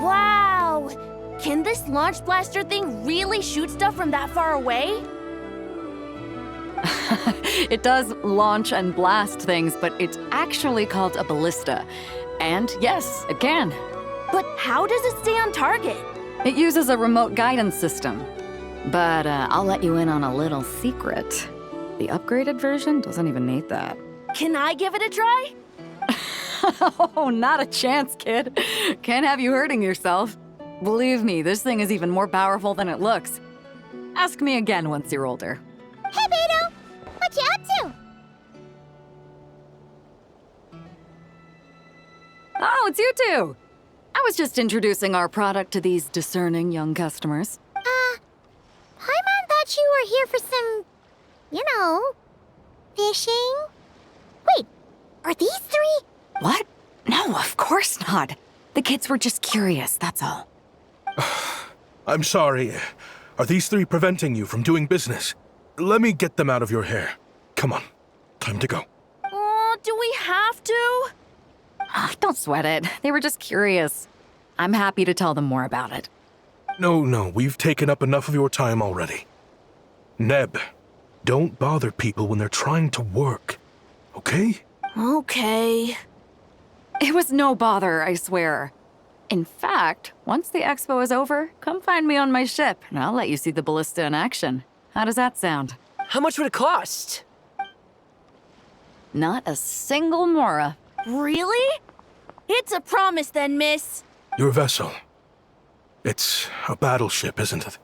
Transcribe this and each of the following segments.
Wow! Can this launch blaster thing really shoot stuff from that far away? It does launch and blast things, but it's actually called a ballista. And yes, it can. But how does it stay on target? It uses a remote guidance system. But I'll let you in on a little secret. The upgraded version doesn't even need that. Can I give it a try? Oh, not a chance, kid. Can't have you hurting yourself. Believe me, this thing is even more powerful than it looks. Ask me again once you're older. Hey, Beto! What you up to? Oh, it's you two! I was just introducing our product to these discerning young customers. Paimon thought you were here for some, fishing? Wait, are these three? What? No, of course not. The kids were just curious, that's all. I'm sorry. Are these three preventing you from doing business? Let me get them out of your hair. Come on. Time to go. Oh, do we have to? Don't sweat it. They were just curious. I'm happy to tell them more about it. No, we've taken up enough of your time already. Neb, don't bother people when they're trying to work, okay? Okay. It was no bother, I swear. In fact, once the expo is over, come find me on my ship, and I'll let you see the ballista in action. How does that sound? How much would it cost? Not a single mora. Really? It's a promise then, miss. Your vessel. It's a battleship, isn't it?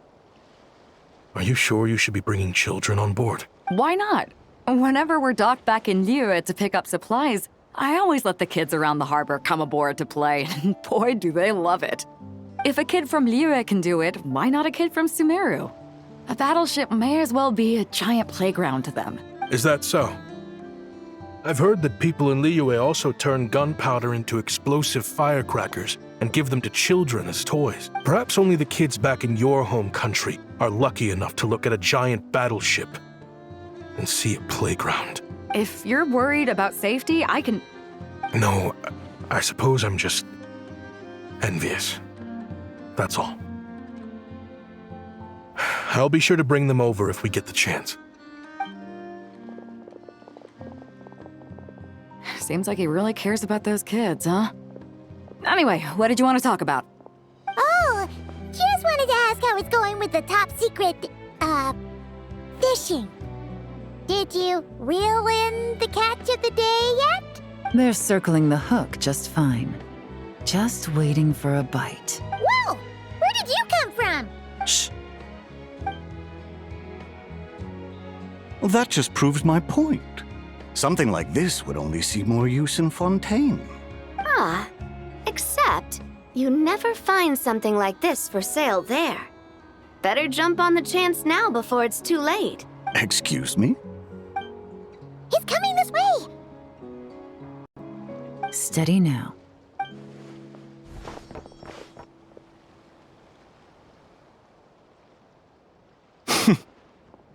Are you sure you should be bringing children on board? Why not? Whenever we're docked back in Liyue to pick up supplies, I always let the kids around the harbor come aboard to play, and boy, do they love it. If a kid from Liyue can do it, why not a kid from Sumeru? A battleship may as well be a giant playground to them. Is that so? I've heard that people in Liyue also turn gunpowder into explosive firecrackers and give them to children as toys. Perhaps only the kids back in your home country are lucky enough to look at a giant battleship and see a playground. If you're worried about safety, I can... No, I suppose I'm just envious. That's all. I'll be sure to bring them over if we get the chance. Seems like he really cares about those kids, huh? Anyway, what did you want to talk about? Oh, just wanted to ask how it's going with the top secret, fishing. Did you reel in the catch of the day yet? They're circling the hook just fine. Just waiting for a bite. Whoa! Where did you come from? Shh. Well, that just proves my point. Something like this would only see more use in Fontaine. Except you never find something like this for sale there. Better jump on the chance now before it's too late. Excuse me? He's coming this way! Steady now.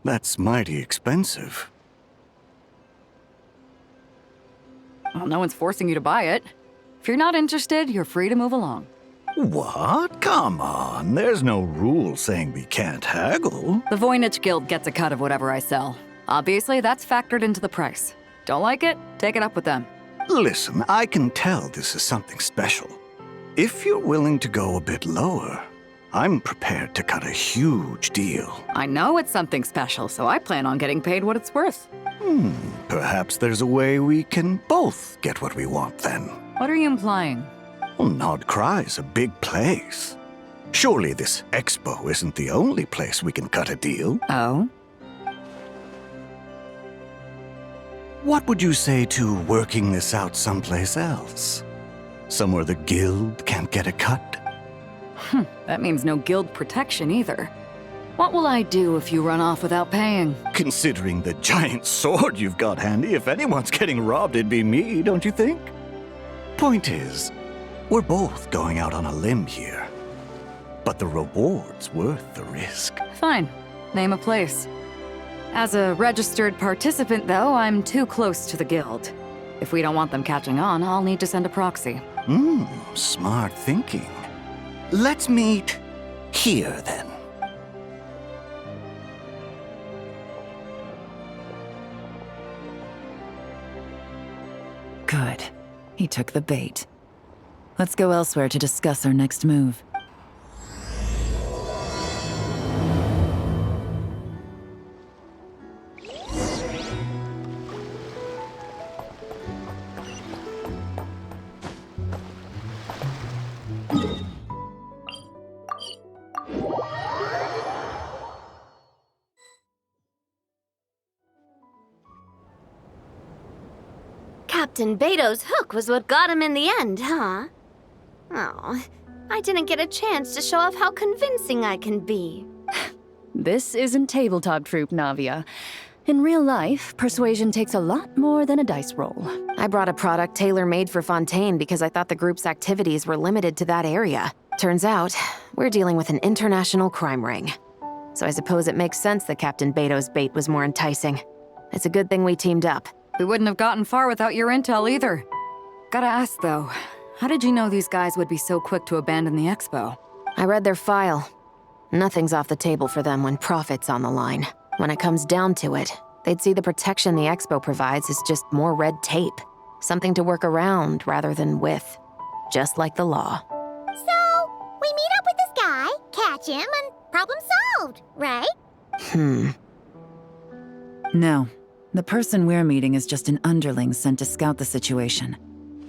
That's mighty expensive. Well, no one's forcing you to buy it. If you're not interested, you're free to move along. What? Come on, there's no rule saying we can't haggle. The Voynich Guild gets a cut of whatever I sell. Obviously, that's factored into the price. Don't like it? Take it up with them. Listen, I can tell this is something special. If you're willing to go a bit lower, I'm prepared to cut a huge deal. I know it's something special, so I plan on getting paid what it's worth. Perhaps there's a way we can both get what we want then. What are you implying? Well, Nod Cry's a big place. Surely this expo isn't the only place we can cut a deal. Oh? What would you say to working this out someplace else? Somewhere the guild can't get a cut? That means no guild protection either. What will I do if you run off without paying? Considering the giant sword you've got handy, if anyone's getting robbed, it'd be me, don't you think? Point is, we're both going out on a limb here. But the reward's worth the risk. Fine. Name a place. As a registered participant, though, I'm too close to the guild. If we don't want them catching on, I'll need to send a proxy. Smart thinking. Let's meet here, then. Good. He took the bait. Let's go elsewhere to discuss our next move. Captain Beto's hook was what got him in the end, huh? Oh, I didn't get a chance to show off how convincing I can be. This isn't tabletop troop, Navia. In real life, persuasion takes a lot more than a dice roll. I brought a product tailor-made for Fontaine because I thought the group's activities were limited to that area. Turns out, we're dealing with an international crime ring. So I suppose it makes sense that Captain Beto's bait was more enticing. It's a good thing we teamed up. We wouldn't have gotten far without your intel either. Gotta ask, though, how did you know these guys would be so quick to abandon the expo? I read their file. Nothing's off the table for them when profit's on the line. When it comes down to it, they'd see the protection the expo provides as just more red tape. Something to work around rather than with. Just like the law. So, we meet up with this guy, catch him, and problem solved, right? No. The person we're meeting is just an underling sent to scout the situation.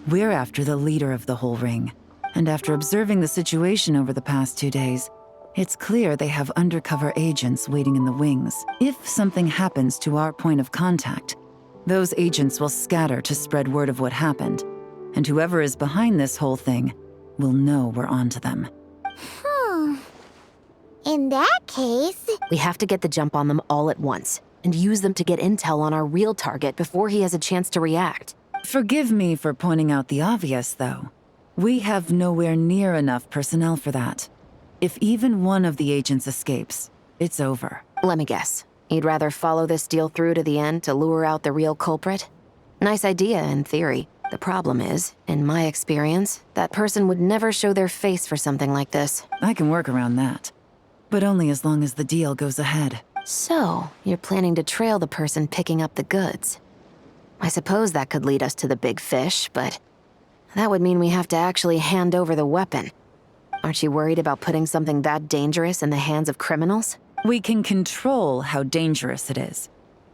We're after the leader of the whole ring. And after observing the situation over the past 2 days, it's clear they have undercover agents waiting in the wings. If something happens to our point of contact, those agents will scatter to spread word of what happened. And whoever is behind this whole thing will know we're onto them. In that case... We have to get the jump on them all at once, and use them to get intel on our real target before he has a chance to react. Forgive me for pointing out the obvious, though. We have nowhere near enough personnel for that. If even one of the agents escapes, it's over. Let me guess. You'd rather follow this deal through to the end to lure out the real culprit? Nice idea, in theory. The problem is, in my experience, that person would never show their face for something like this. I can work around that. But only as long as the deal goes ahead. So, you're planning to trail the person picking up the goods. I suppose that could lead us to the big fish, but that would mean we have to actually hand over the weapon. Aren't you worried about putting something that dangerous in the hands of criminals? We can control how dangerous it is.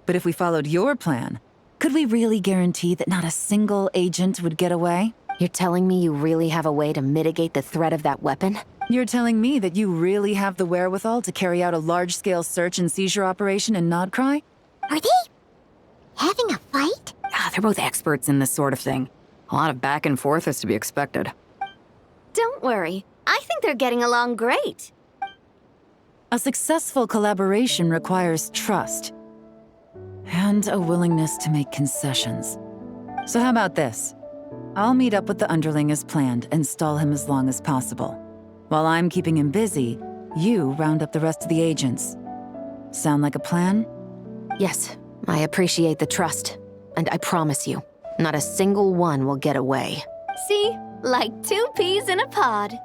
But if we followed your plan, could we really guarantee that not a single agent would get away? You're telling me you really have a way to mitigate the threat of that weapon? You're telling me that you really have the wherewithal to carry out a large-scale search and seizure operation in Nodcry? Are they having a fight? They're both experts in this sort of thing. A lot of back and forth is to be expected. Don't worry. I think they're getting along great. A successful collaboration requires trust. And a willingness to make concessions. So how about this? I'll meet up with the underling as planned and stall him as long as possible. While I'm keeping him busy, you round up the rest of the agents. Sound like a plan? Yes, I appreciate the trust. And I promise you, not a single one will get away. See? Like 2 peas in a pod.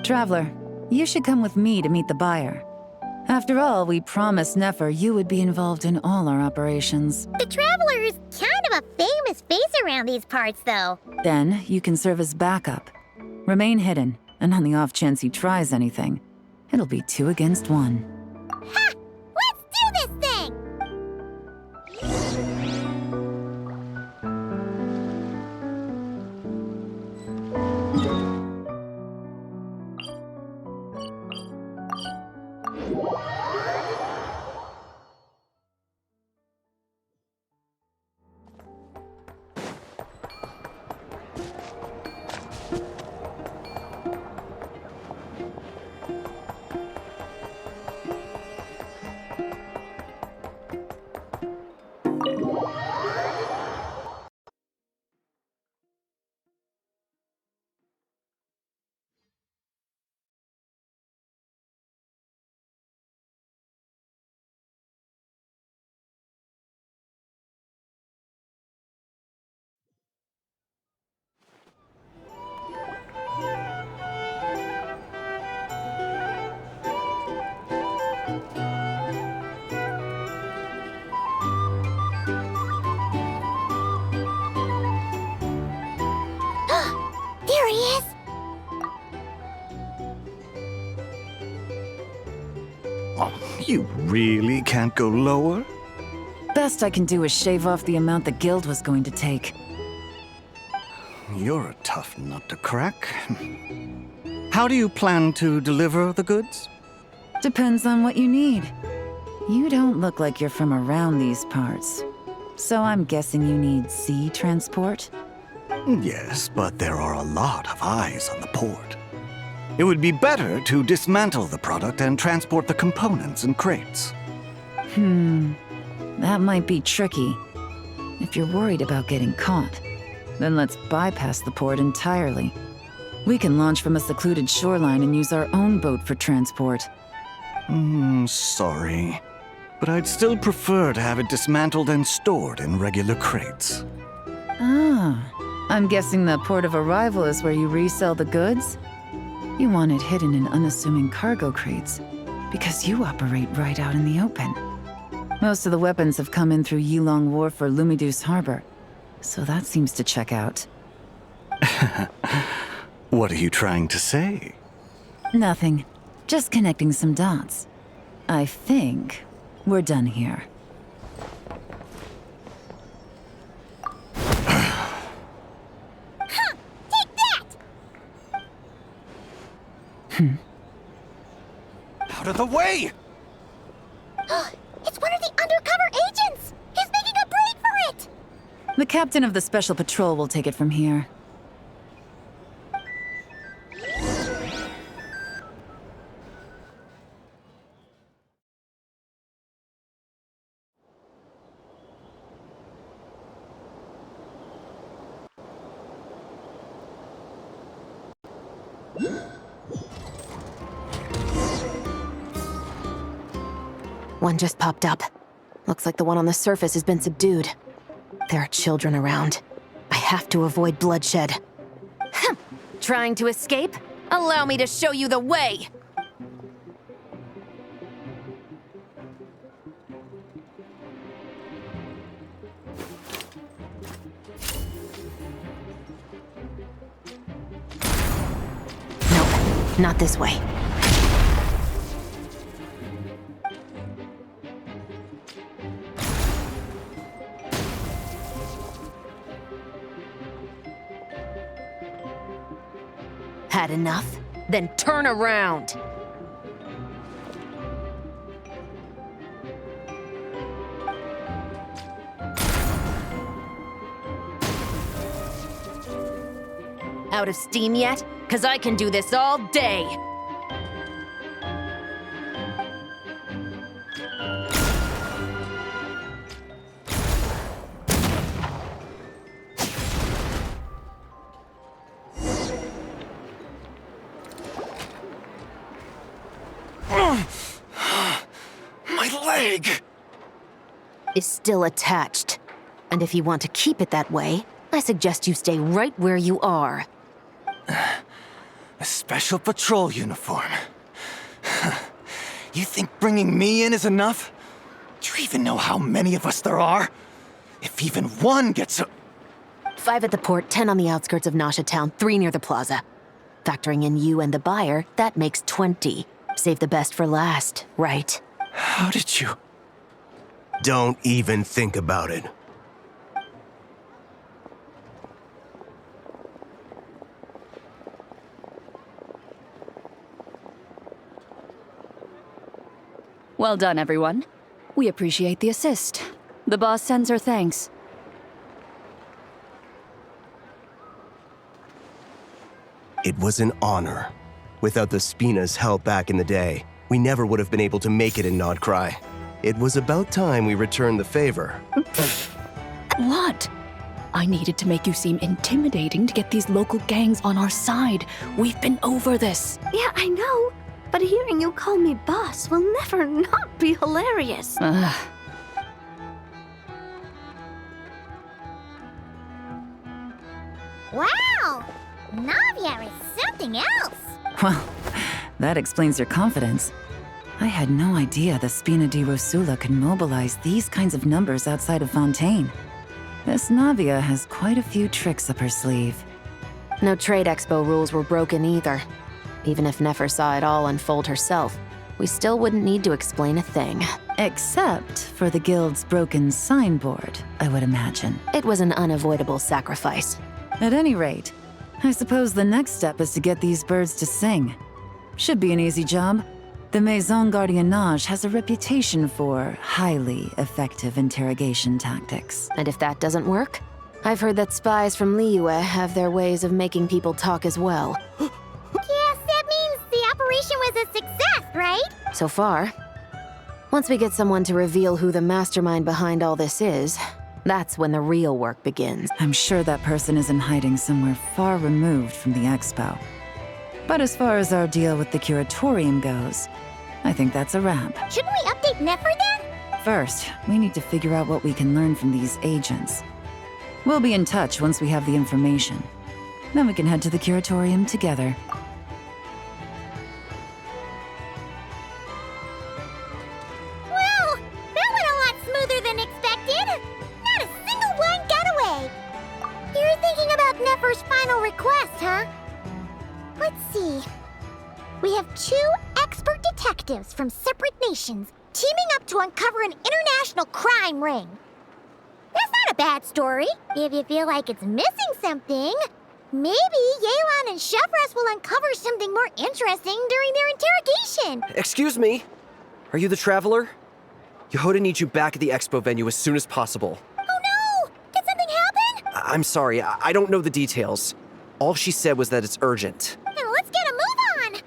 Traveler, you should come with me to meet the buyer. After all, we promised Nefer you would be involved in all our operations. The Traveler is kind of a famous face around these parts, though. Then, you can serve as backup. Remain hidden, and on the off chance he tries anything, it'll be 2 against 1. Ha! Let's do this thing! serious? Oh, you really can't go lower? Best I can do is shave off the amount the guild was going to take. You're a tough nut to crack. How do you plan to deliver the goods? Depends on what you need. You don't look like you're from around these parts. So I'm guessing you need sea transport? Yes, but there are a lot of eyes on the port. It would be better to dismantle the product and transport the components in crates. That might be tricky. If you're worried about getting caught, then let's bypass the port entirely. We can launch from a secluded shoreline and use our own boat for transport. Sorry. But I'd still prefer to have it dismantled and stored in regular crates. Ah, I'm guessing the port of arrival is where you resell the goods? You want it hidden in unassuming cargo crates, because you operate right out in the open. Most of the weapons have come in through Yilong Wharf or Lumiduce Harbor, so that seems to check out. What are you trying to say? Nothing. Just connecting some dots. I think we're done here. Take that! Out of the way! It's one of the undercover agents! He's making a break for it! The captain of the Special Patrol will take it from here. One just popped up. Looks like the one on the surface has been subdued. There are children around. I have to avoid bloodshed. Trying to escape? Allow me to show you the way! Nope, not this way. Had enough? Then turn around! Out of steam yet? 'Cause I can do this all day! Is still attached. And if you want to keep it that way, I suggest you stay right where you are. A special patrol uniform. You think bringing me in is enough? Do you even know how many of us there are? If even one gets a... 5 at the port, 10 on the outskirts of Nasha Town, 3 near the plaza. Factoring in you and the buyer, that makes 20. Save the best for last, right? How did you... Don't even think about it. Well done, everyone. We appreciate the assist. The boss sends her thanks. It was an honor. Without the Spina's help back in the day, we never would have been able to make it in Nodcry. It was about time we returned the favor. What? I needed to make you seem intimidating to get these local gangs on our side. We've been over this. Yeah, I know. But hearing you call me boss will never not be hilarious. Wow! Navia is something else! Well, that explains your confidence. I had no idea the Spina di Rosula could mobilize these kinds of numbers outside of Fontaine. This Navia has quite a few tricks up her sleeve. No trade expo rules were broken either. Even if Nefer saw it all unfold herself, we still wouldn't need to explain a thing. Except for the guild's broken signboard, I would imagine. It was an unavoidable sacrifice. At any rate, I suppose the next step is to get these birds to sing. Should be an easy job. The Maison Gardiennage has a reputation for highly effective interrogation tactics. And if that doesn't work, I've heard that spies from Liyue have their ways of making people talk as well. Yes, that means the operation was a success, right? So far. Once we get someone to reveal who the mastermind behind all this is, that's when the real work begins. I'm sure that person is in hiding somewhere far removed from the expo. But as far as our deal with the curatorium goes, I think that's a wrap. Shouldn't we update Nefer then? First, we need to figure out what we can learn from these agents. We'll be in touch once we have the information. Then we can head to the curatorium together. Well, that went a lot smoother than expected. Not a single one got away. You're thinking about Nefer's final request, huh? Let's see. We have 2 expert detectives from separate nations teaming up to uncover an international crime ring. That's not a bad story. If you feel like it's missing something, maybe Yelan and Chevros will uncover something more interesting during their interrogation. Excuse me? Are you the traveler? Yehoda needs you back at the expo venue as soon as possible. Oh no! Did something happen? I'm sorry, I don't know the details. All she said was that it's urgent. Then let's get a move on!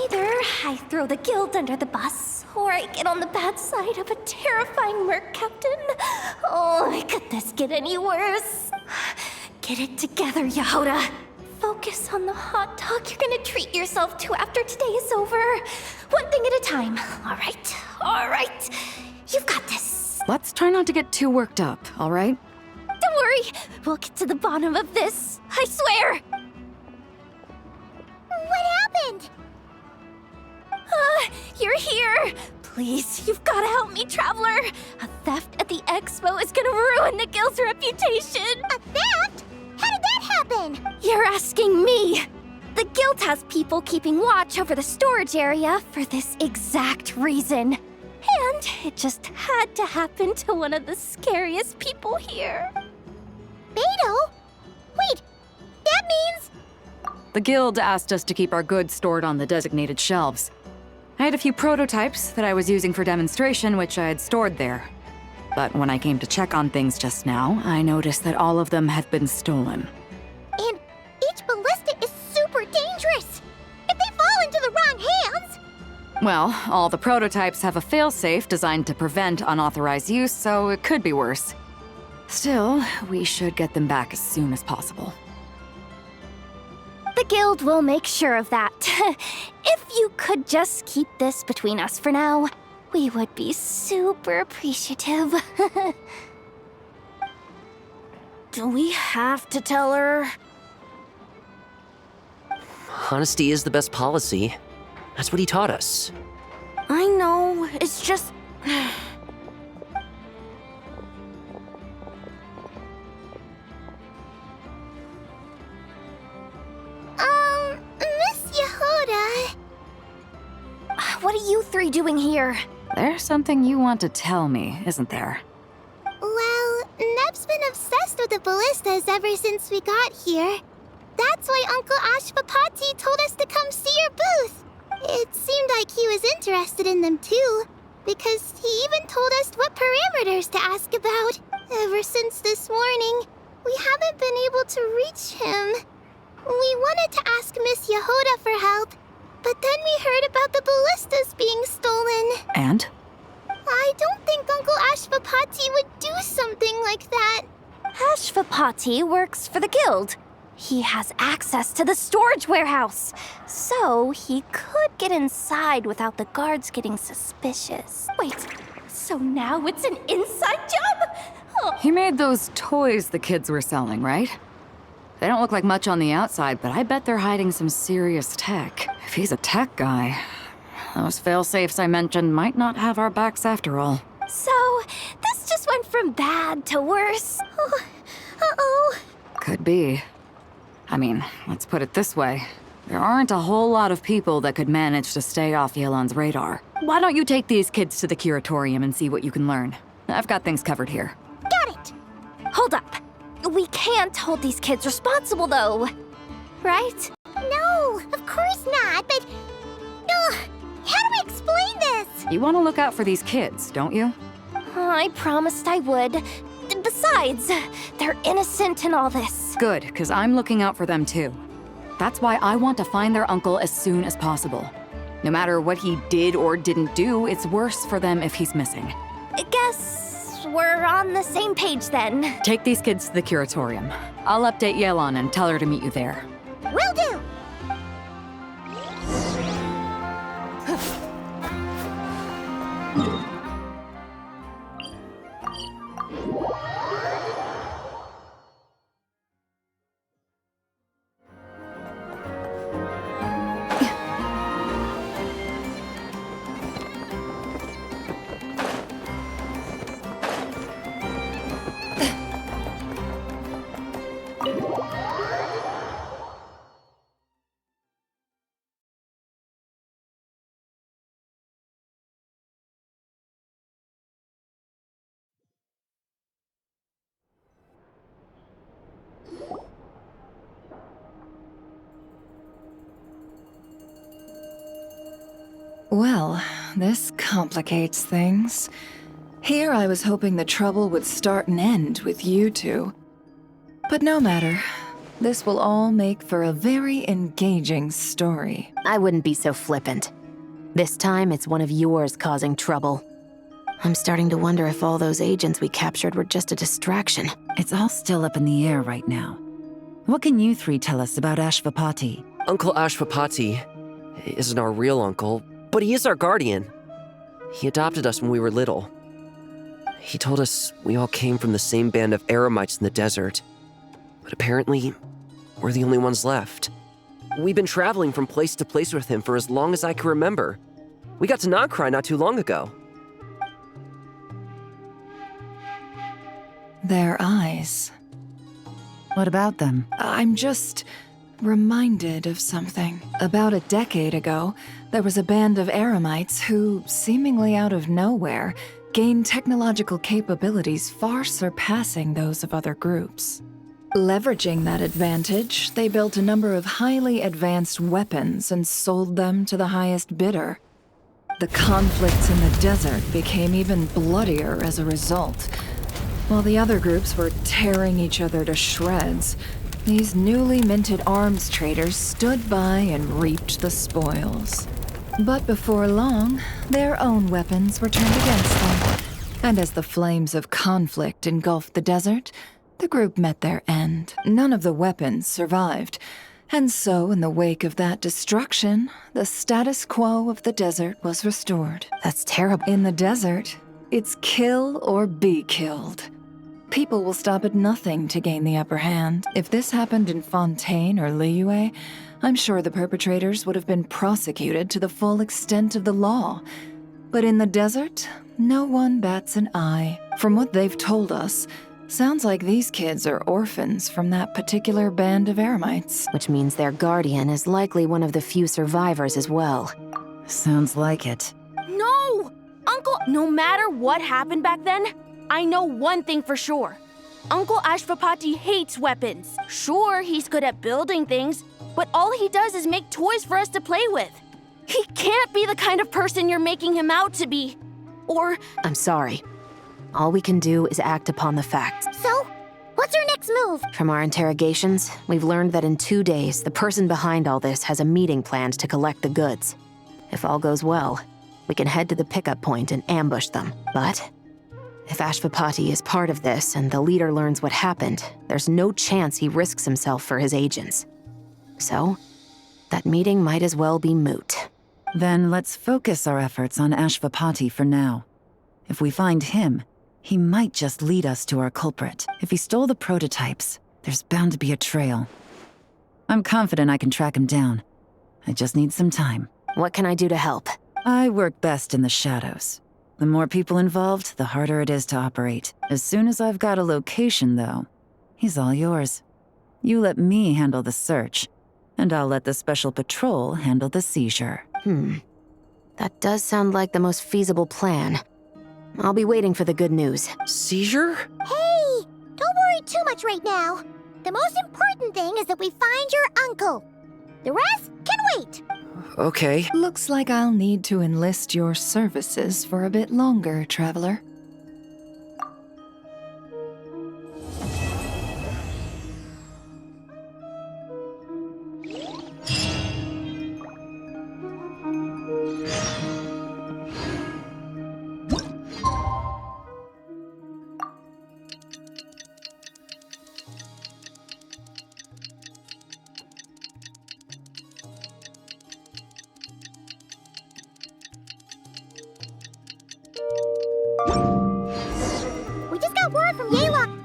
Either I throw the guild under the bus, or I get on the bad side of a terrifying merc captain. Oh, could this get any worse? Get it together, Yehoda. Focus on the hot dog you're gonna treat yourself to after today is over. One thing at a time. All right. You've got this. Let's try not to get too worked up, all right? Don't worry. We'll get to the bottom of this. I swear. What happened? You're here! Please, you've gotta help me, Traveler! A theft at the expo is gonna ruin the guild's reputation! A theft? How did that happen? You're asking me! The guild has people keeping watch over the storage area for this exact reason. And it just had to happen to one of the scariest people here. Beto? Wait, that means... The guild asked us to keep our goods stored on the designated shelves. I had a few prototypes that I was using for demonstration, which I had stored there. But when I came to check on things just now, I noticed that all of them had been stolen. And each ballista is super dangerous! If they fall into the wrong hands... Well, all the prototypes have a failsafe designed to prevent unauthorized use, so it could be worse. Still, we should get them back as soon as possible. The guild will make sure of that. If you could just keep this between us for now, we would be super appreciative. Do we have to tell her? Honesty is the best policy. That's what he taught us. I know, it's just... Miss Yehoda... What are you 3 doing here? There's something you want to tell me, isn't there? Well, Neb's been obsessed with the ballistas ever since we got here. That's why Uncle Ashvapati told us to come see your booth. It seemed like he was interested in them too, because he even told us what parameters to ask about. Ever since this morning, we haven't been able to reach him. We wanted to ask Miss Yehoda for help, but then we heard about the ballistas being stolen. And? I Ashvapati would do something like that. Ashvapati works for the guild. He has access to the storage warehouse, so he could get inside without the guards getting suspicious. Wait, so now it's an inside job? Oh. He made those toys the kids were selling, right? They don't look like much on the outside, but I bet they're hiding some serious tech. If he's a tech guy, those fail-safes I mentioned might not have our backs after all. So, this just went from bad to worse. Oh, uh-oh. Could be. I mean, let's put it this way. There aren't a whole lot of people that could manage to stay off Yelan's radar. Why don't you take these kids to the curatorium and see what you can learn? I've got things covered here. Got it! Hold up. We can't hold these kids responsible, though. Right? No, of course not, but... how do we explain this? You want to look out for these kids, don't you? I promised I would. Besides, they're innocent in all this. Good, because I'm looking out for them too. That's why I want to find their uncle as soon as possible. No matter what he did or didn't do, it's worse for them if he's missing. I guess we're on the same page then. Take these kids to the curatorium. I'll update Yelan and tell her to meet you there. Will do! Well, this complicates things. Here I was hoping the trouble would start and end with you two. But no matter. This will all make for a very engaging story. I wouldn't be so flippant. This time, it's one of yours causing trouble. I'm starting to wonder if all those agents we captured were just a distraction. It's all still up in the air right now. What can you three tell us about Ashvapati? Uncle Ashvapati isn't our real uncle, but he is our guardian. He adopted us when we were little. He told us we all came from the same band of eremites in the desert. But apparently, we're the only ones left. We've been traveling from place to place with him for as long as I can remember. We got to Nagcry not too long ago. Their eyes. What about them? I'm just reminded of something. About a decade ago, there was a band of eremites who, seemingly out of nowhere, gained technological capabilities far surpassing those of other groups. Leveraging that advantage, they built a number of highly advanced weapons and sold them to the highest bidder. The conflicts in the desert became even bloodier as a result. While the other groups were tearing each other to shreds, these newly minted arms traders stood by and reaped the spoils. But before long, their own weapons were turned against them. And as the flames of conflict engulfed the desert, the group met their end. None of the weapons survived. And so, in the wake of that destruction, the status quo of the desert was restored. That's terrible. In the desert, it's kill or be killed. People will stop at nothing to gain the upper hand. If this happened in Fontaine or Liyue, I'm sure the perpetrators would have been prosecuted to the full extent of the law. But in the desert, no one bats an eye. From what they've told us, sounds like these kids are orphans from that particular band of eremites. Which means their guardian is likely one of the few survivors as well. Sounds like it. No! Uncle, no matter what happened back then, I know one thing for sure. Uncle Ashvapati hates weapons. Sure, he's good at building things, but all he does is make toys for us to play with. He can't be the kind of person you're making him out to be. Or... I'm sorry. All we can do is act upon the facts. So, what's our next move? From our interrogations, we've learned that in 2 days, the person behind all this has a meeting planned to collect the goods. If all goes well, we can head to the pickup point and ambush them. But If Ashvapati is part of this and the leader learns what happened, there's no chance he risks himself for his agents. So, that meeting might as well be moot. Then let's focus our efforts on Ashvapati for now. If we find him, he might just lead us to our culprit. If he stole the prototypes, there's bound to be a trail. I'm confident I can track him down. I just need some time. What can I do to help? I work best in the shadows. The more people involved, the harder it is to operate. As soon as I've got a location, though, he's all yours. You let me handle the search, and I'll let the special patrol handle the seizure. That does sound like the most feasible plan. I'll be waiting for the good news. Seizure? Hey! Don't worry too much right now. The most important thing is that we find your uncle. The rest can wait. Okay. Looks like I'll need to enlist your services for a bit longer, traveler. We just got word from Yayla.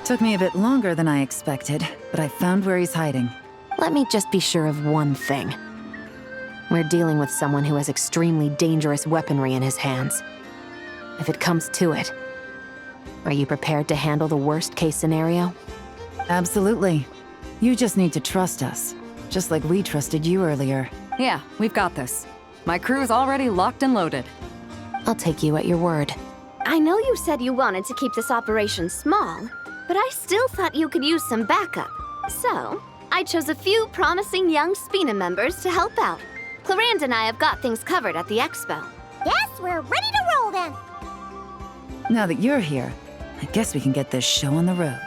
Took me a bit longer than I expected, but I found where he's hiding. Let me just be sure of one thing. We're dealing with someone who has extremely dangerous weaponry in his hands. If it comes to it, are you prepared to handle the worst-case scenario? Absolutely. You just need to trust us, just like we trusted you earlier. Yeah, we've got this. My crew's already locked and loaded. I'll take you at your word. I know you said you wanted to keep this operation small, but I still thought you could use some backup. So, I chose a few promising young Spina members to help out. Clarande and I have got things covered at the expo. Yes, we're ready to roll then. Now that you're here, I guess we can get this show on the road.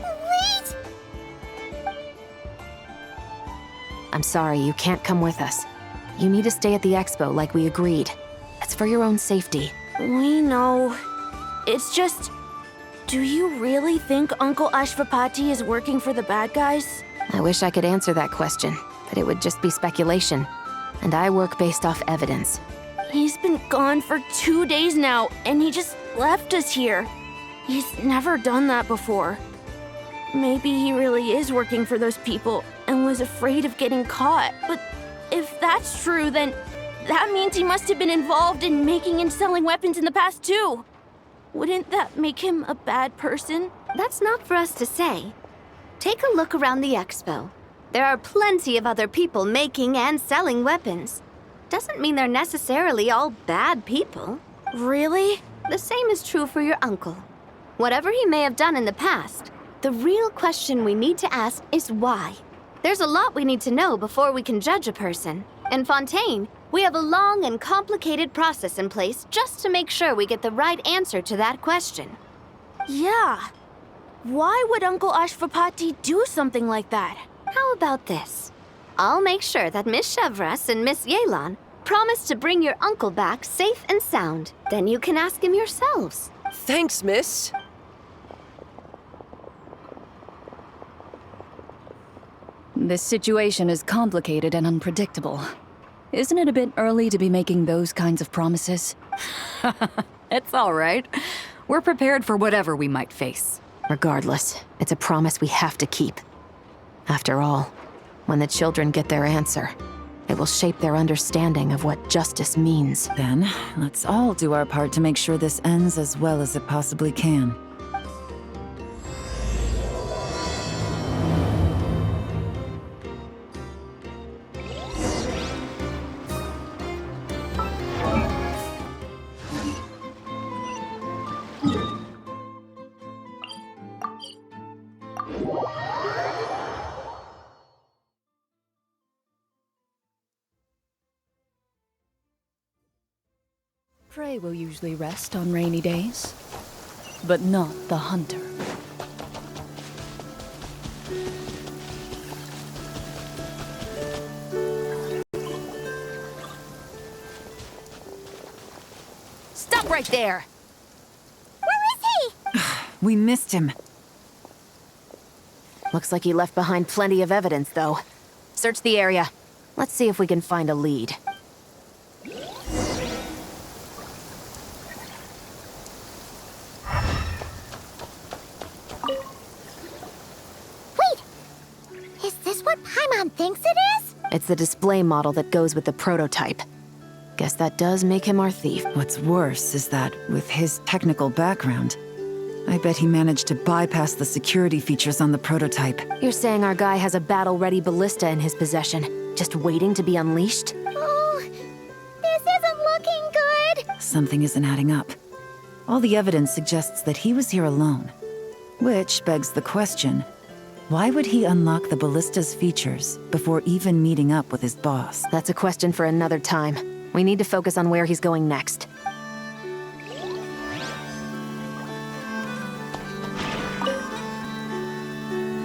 Wait! I'm sorry, you can't come with us. You need to stay at the expo like we agreed. It's for your own safety. We know. It's just... Do you really think Uncle Ashvapati is working for the bad guys? I wish I could answer that question, but it would just be speculation. And I work based off evidence. He's been gone for 2 days now, and he just left us here. He's never done that before. Maybe he really is working for those people and was afraid of getting caught. But if that's true, then that means he must have been involved in making and selling weapons in the past too. Wouldn't that make him a bad person? That's not for us to say. Take a look around the expo. There are plenty of other people making and selling weapons. Doesn't mean they're necessarily all bad people. Really? The same is true for your uncle. Whatever he may have done in the past, the real question we need to ask is why. There's a lot we need to know before we can judge a person. In Fontaine, we have a long and complicated process in place just to make sure we get the right answer to that question. Yeah. Why would Uncle Ashvapati do something like that? How about this? I'll make sure that Miss Chevras and Miss Yelan promise to bring your uncle back safe and sound. Then you can ask him yourselves. Thanks, miss. This situation is complicated and unpredictable. Isn't it a bit early to be making those kinds of promises? It's all right. We're prepared for whatever we might face. Regardless, it's a promise we have to keep. After all, when the children get their answer, It will shape their understanding of what justice means. Then, let's all do our part to make sure this ends as well as it possibly can. Prey will usually rest on rainy days, but not the hunter. Stop right there! Where is he? We missed him. Looks like he left behind plenty of evidence, though. Search the area. Let's see if we can find a lead. Is this what Paimon thinks it is? It's the display model that goes with the prototype. Guess that does make him our thief. What's worse is that, with his technical background, I bet he managed to bypass the security features on the prototype. You're saying our guy has a battle-ready ballista in his possession, just waiting to be unleashed? Oh, this isn't looking good. Something isn't adding up. All the evidence suggests that he was here alone. Which begs the question, why would he unlock the ballista's features before even meeting up with his boss? That's a question for another time. We need to focus on where he's going next.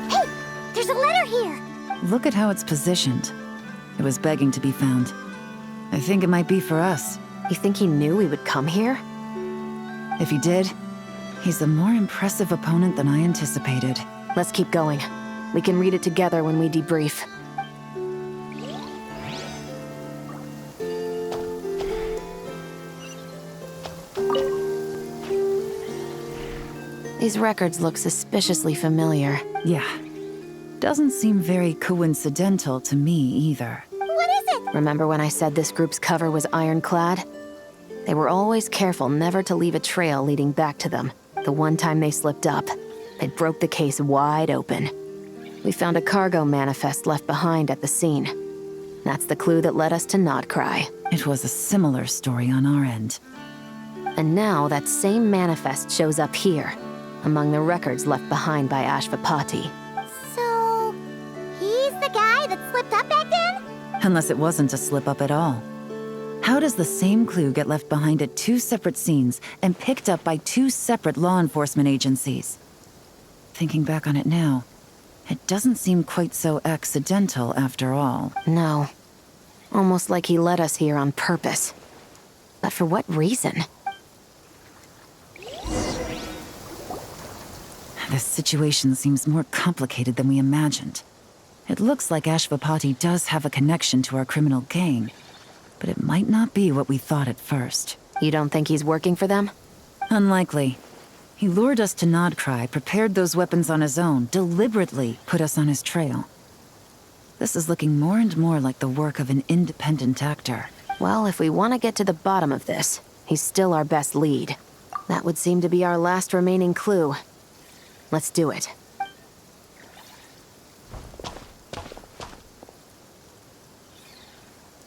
Hey, there's a letter here. Look at how it's positioned. It was begging to be found. I think it might be for us. You think he knew we would come here? If he did, he's a more impressive opponent than I anticipated. Let's keep going. We can read it together when we debrief. These records look suspiciously familiar. Yeah. Doesn't seem very coincidental to me either. What is it? Remember when I said this group's cover was ironclad? They were always careful never to leave a trail leading back to them. The one time they slipped up, it broke the case wide open. We found a cargo manifest left behind at the scene. That's the clue that led us to Nodcry. It was a similar story on our end. And now that same manifest shows up here, among the records left behind by Ashvapati. So, he's the guy that slipped up back then? Unless it wasn't a slip-up at all. How does the same clue get left behind at two separate scenes and picked up by two separate law enforcement agencies? Thinking back on it now, it doesn't seem quite so accidental after all. No. Almost like he led us here on purpose. But for what reason? This situation seems more complicated than we imagined. It looks like Ashvapati does have a connection to our criminal gang, but it might not be what we thought at first. You don't think he's working for them? Unlikely. He lured us to Nodcry, prepared those weapons on his own, deliberately put us on his trail. This is looking more and more like the work of an independent actor. Well, if we want to get to the bottom of this, he's still our best lead. That would seem to be our last remaining clue. Let's do it.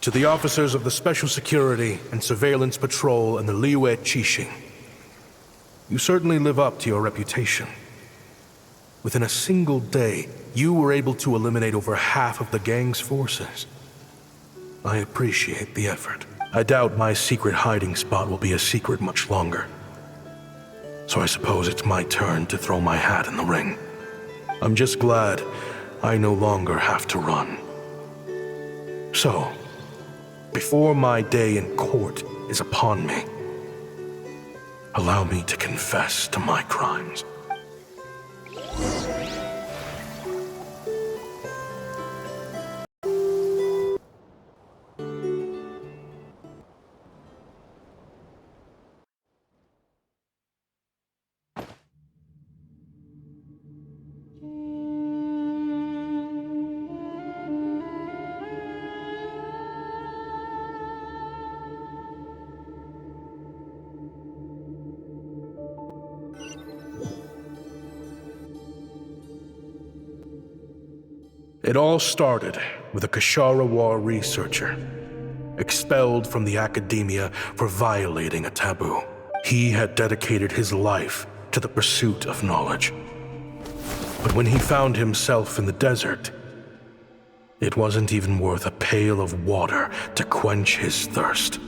To the officers of the Special Security and Surveillance Patrol and the Liyue Qixing, you certainly live up to your reputation. Within a single day, you were able to eliminate over half of the gang's forces. I appreciate the effort. I doubt my secret hiding spot will be a secret much longer. So I suppose it's my turn to throw my hat in the ring. I'm just glad I no longer have to run. So, before my day in court is upon me, allow me to confess to my crimes. It all started with a Kashara War researcher, expelled from the academia for violating a taboo. He had dedicated his life to the pursuit of knowledge. But when he found himself in the desert, it wasn't even worth a pail of water to quench his thirst.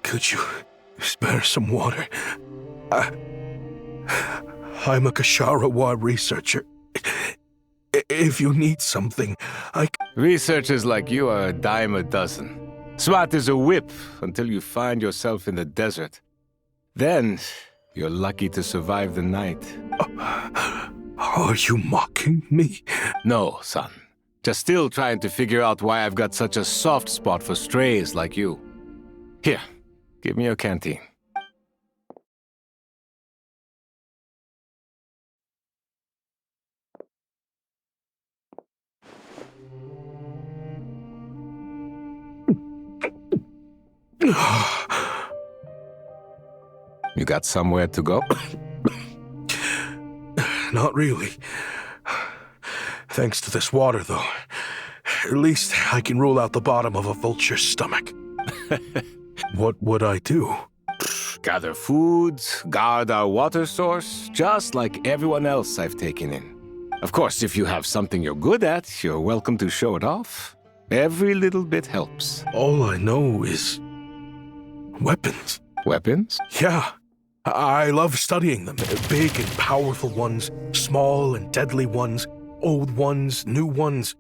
Could you spare some water? I'm a Kashara War researcher. If you need something, Researchers like you are a dime a dozen. Smart as a whip until you find yourself in the desert. Then, you're lucky to survive the night. Are you mocking me? No, son. Just still trying to figure out why I've got such a soft spot for strays like you. Here, give me your canteen. You got somewhere to go? Not really. Thanks to this water, though. At least I can rule out the bottom of a vulture's stomach. What would I do? Gather food, guard our water source, just like everyone else I've taken in. Of course, if you have something you're good at, you're welcome to show it off. Every little bit helps. All I know is weapons. Weapons? Yeah. I love studying them. Big and powerful ones, small and deadly ones, old ones, new ones.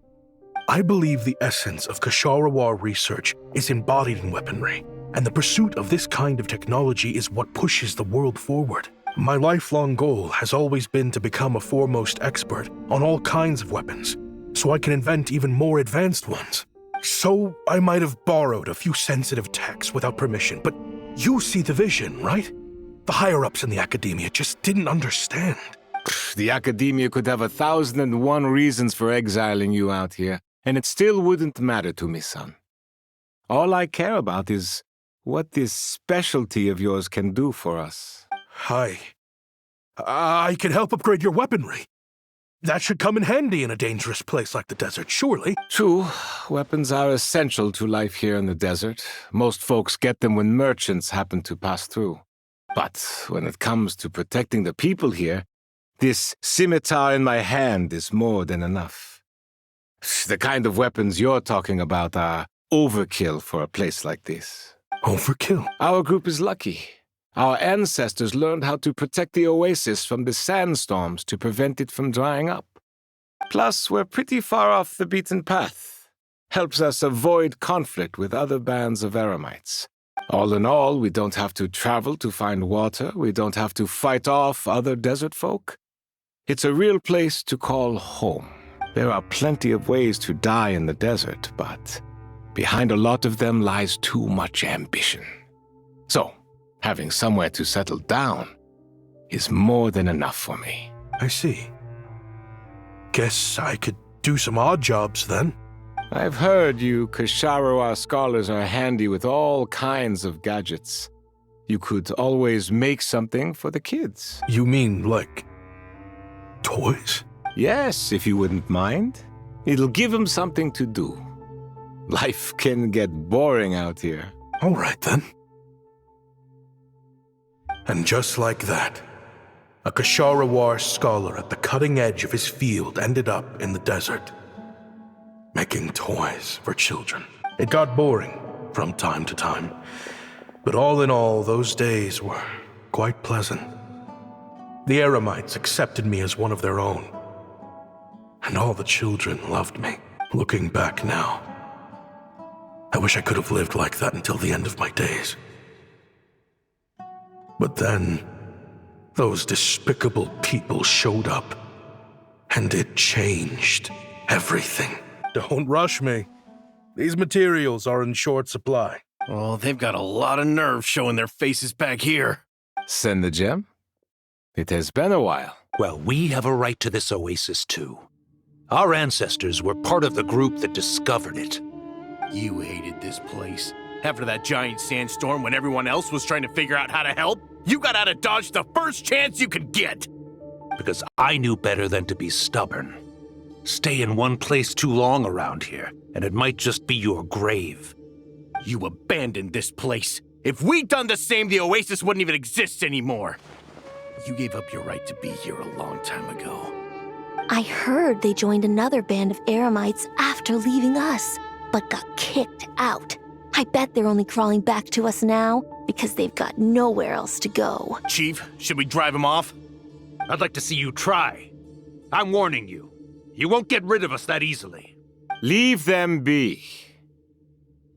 I believe the essence of Kashara War research is embodied in weaponry, and the pursuit of this kind of technology is what pushes the world forward. My lifelong goal has always been to become a foremost expert on all kinds of weapons, so I can invent even more advanced ones. So I might have borrowed a few sensitive techs without permission, but you see the vision, right? The higher-ups in the academia just didn't understand. The academia could have 1,001 reasons for exiling you out here, and it still wouldn't matter to me, son. All I care about is what this specialty of yours can do for us. I can help upgrade your weaponry. That should come in handy in a dangerous place like the desert, surely. True. Weapons are essential to life here in the desert. Most folks get them when merchants happen to pass through. But when it comes to protecting the people here, this scimitar in my hand is more than enough. The kind of weapons you're talking about are overkill for a place like this. Overkill? Our group is lucky. Our ancestors learned how to protect the oasis from the sandstorms to prevent it from drying up. Plus, we're pretty far off the beaten path. Helps us avoid conflict with other bands of Eremites. All in all, we don't have to travel to find water. We don't have to fight off other desert folk. It's a real place to call home. There are plenty of ways to die in the desert, but behind a lot of them lies too much ambition. So, having somewhere to settle down is more than enough for me. I see. Guess I could do some odd jobs then. I've heard you Kashara scholars are handy with all kinds of gadgets. You could always make something for the kids. You mean, like, toys? Yes, if you wouldn't mind. It'll give them something to do. Life can get boring out here. All right, then. And just like that, a Kashara War scholar at the cutting edge of his field ended up in the desert, making toys for children. It got boring from time to time, but all in all, those days were quite pleasant. The Eremites accepted me as one of their own, and all the children loved me. Looking back now, I wish I could have lived like that until the end of my days. But then, those despicable people showed up, and it changed everything. Don't rush me. These materials are in short supply. Oh, they've got a lot of nerve showing their faces back here. Send the gem? It has been a while. Well, we have a right to this oasis, too. Our ancestors were part of the group that discovered it. You hated this place. After that giant sandstorm when everyone else was trying to figure out how to help, you got out of Dodge the first chance you could get. Because I knew better than to be stubborn. Stay in one place too long around here, and it might just be your grave. You abandoned this place. If we'd done the same, the Oasis wouldn't even exist anymore. You gave up your right to be here a long time ago. I heard they joined another band of Eremites after leaving us, but got kicked out. I bet they're only crawling back to us now because they've got nowhere else to go. Chief, should we drive him off? I'd like to see you try. I'm warning you. You won't get rid of us that easily. Leave them be.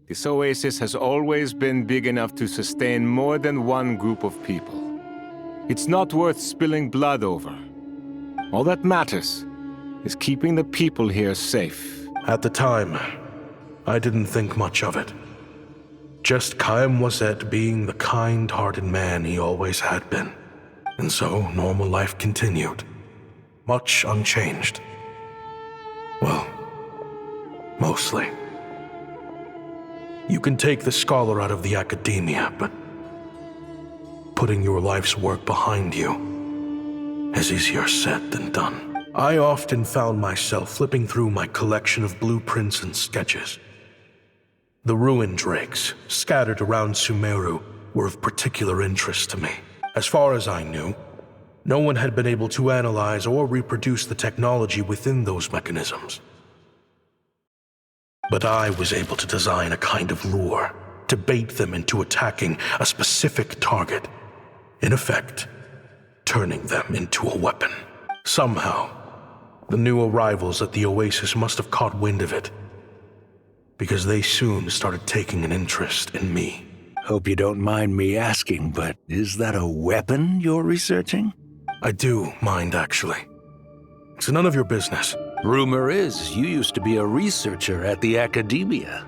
This oasis has always been big enough to sustain more than one group of people. It's not worth spilling blood over. All that matters is keeping the people here safe. At the time, I didn't think much of it. Just Chaim Wazet being the kind-hearted man he always had been. And so, normal life continued. Much unchanged. Well, mostly. You can take the scholar out of the academia, but putting your life's work behind you is easier said than done. I often found myself flipping through my collection of blueprints and sketches. The ruin drakes scattered around Sumeru were of particular interest to me. As far as I knew, no one had been able to analyze or reproduce the technology within those mechanisms. But I was able to design a kind of lure to bait them into attacking a specific target. In effect, turning them into a weapon. Somehow, the new arrivals at the Oasis must have caught wind of it, because they soon started taking an interest in me. Hope you don't mind me asking, but is that a weapon you're researching? I do mind, actually. It's none of your business. Rumor is you used to be a researcher at the academia.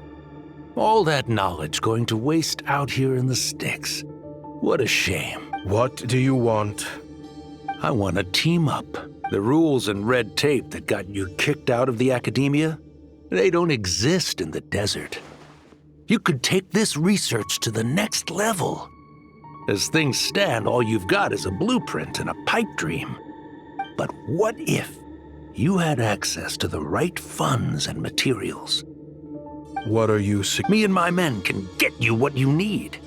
All that knowledge going to waste out here in the sticks. What a shame. What do you want? I want to team up. The rules and red tape that got you kicked out of the academia, they don't exist in the desert. You could take this research to the next level. As things stand, all you've got is a blueprint and a pipe dream. But what if you had access to the right funds and materials? What are you Me and my men can get you what you need.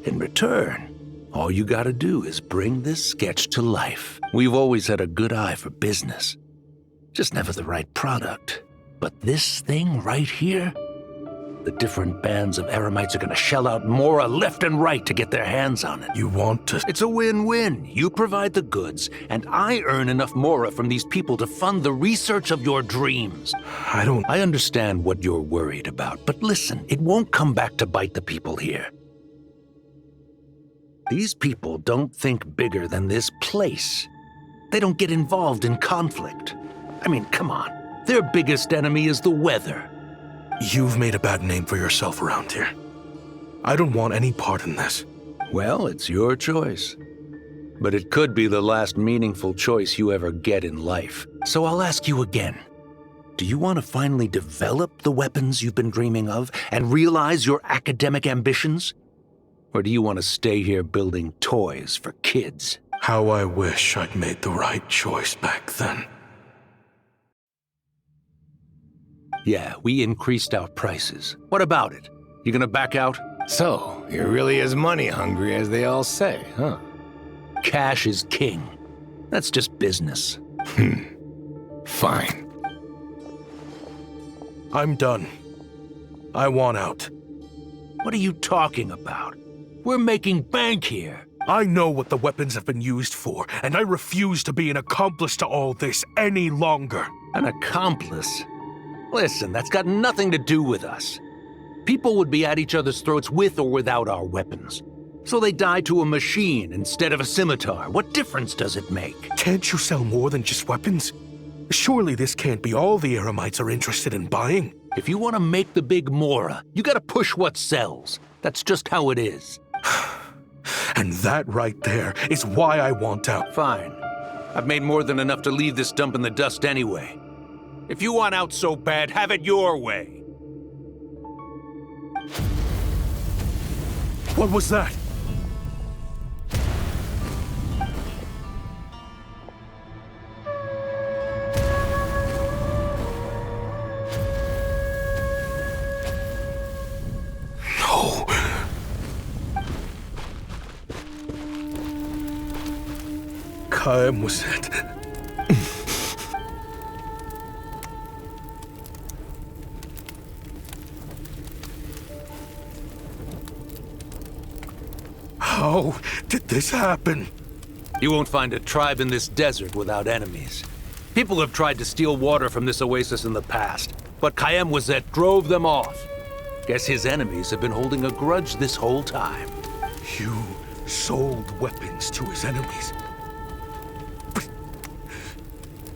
In return, all you gotta do is bring this sketch to life. We've always had a good eye for business. Just never the right product. But this thing right here, the different bands of Eremites are gonna shell out Mora left and right to get their hands on it. You want to? It's a win-win. You provide the goods, and I earn enough Mora from these people to fund the research of your dreams. I understand what you're worried about, but listen, it won't come back to bite the people here. These people don't think bigger than this place. They don't get involved in conflict. I mean, come on. Their biggest enemy is the weather. You've made a bad name for yourself around here. I don't want any part in this. Well, it's your choice. But it could be the last meaningful choice you ever get in life. So I'll ask you again. Do you want to finally develop the weapons you've been dreaming of and realize your academic ambitions? Or do you want to stay here building toys for kids? How I wish I'd made the right choice back then. Yeah, we increased our prices. What about it? You gonna back out? So, you're really as money hungry as they all say, huh? Cash is king. That's just business. Fine. I'm done. I want out. What are you talking about? We're making bank here. I know what the weapons have been used for, and I refuse to be an accomplice to all this any longer. An accomplice? Listen, that's got nothing to do with us. People would be at each other's throats with or without our weapons. So they die to a machine instead of a scimitar. What difference does it make? Can't you sell more than just weapons? Surely this can't be all the Eremites are interested in buying. If you want to make the big Mora, you gotta push what sells. That's just how it is. And that right there is why I want out. Fine. I've made more than enough to leave this dump in the dust anyway. If you want out so bad, have it your way. What was that? No. Kaem was it. How did this happen? You won't find a tribe in this desert without enemies. People have tried to steal water from this oasis in the past, but Kaem Wazet drove them off. Guess his enemies have been holding a grudge this whole time. You sold weapons to his enemies. But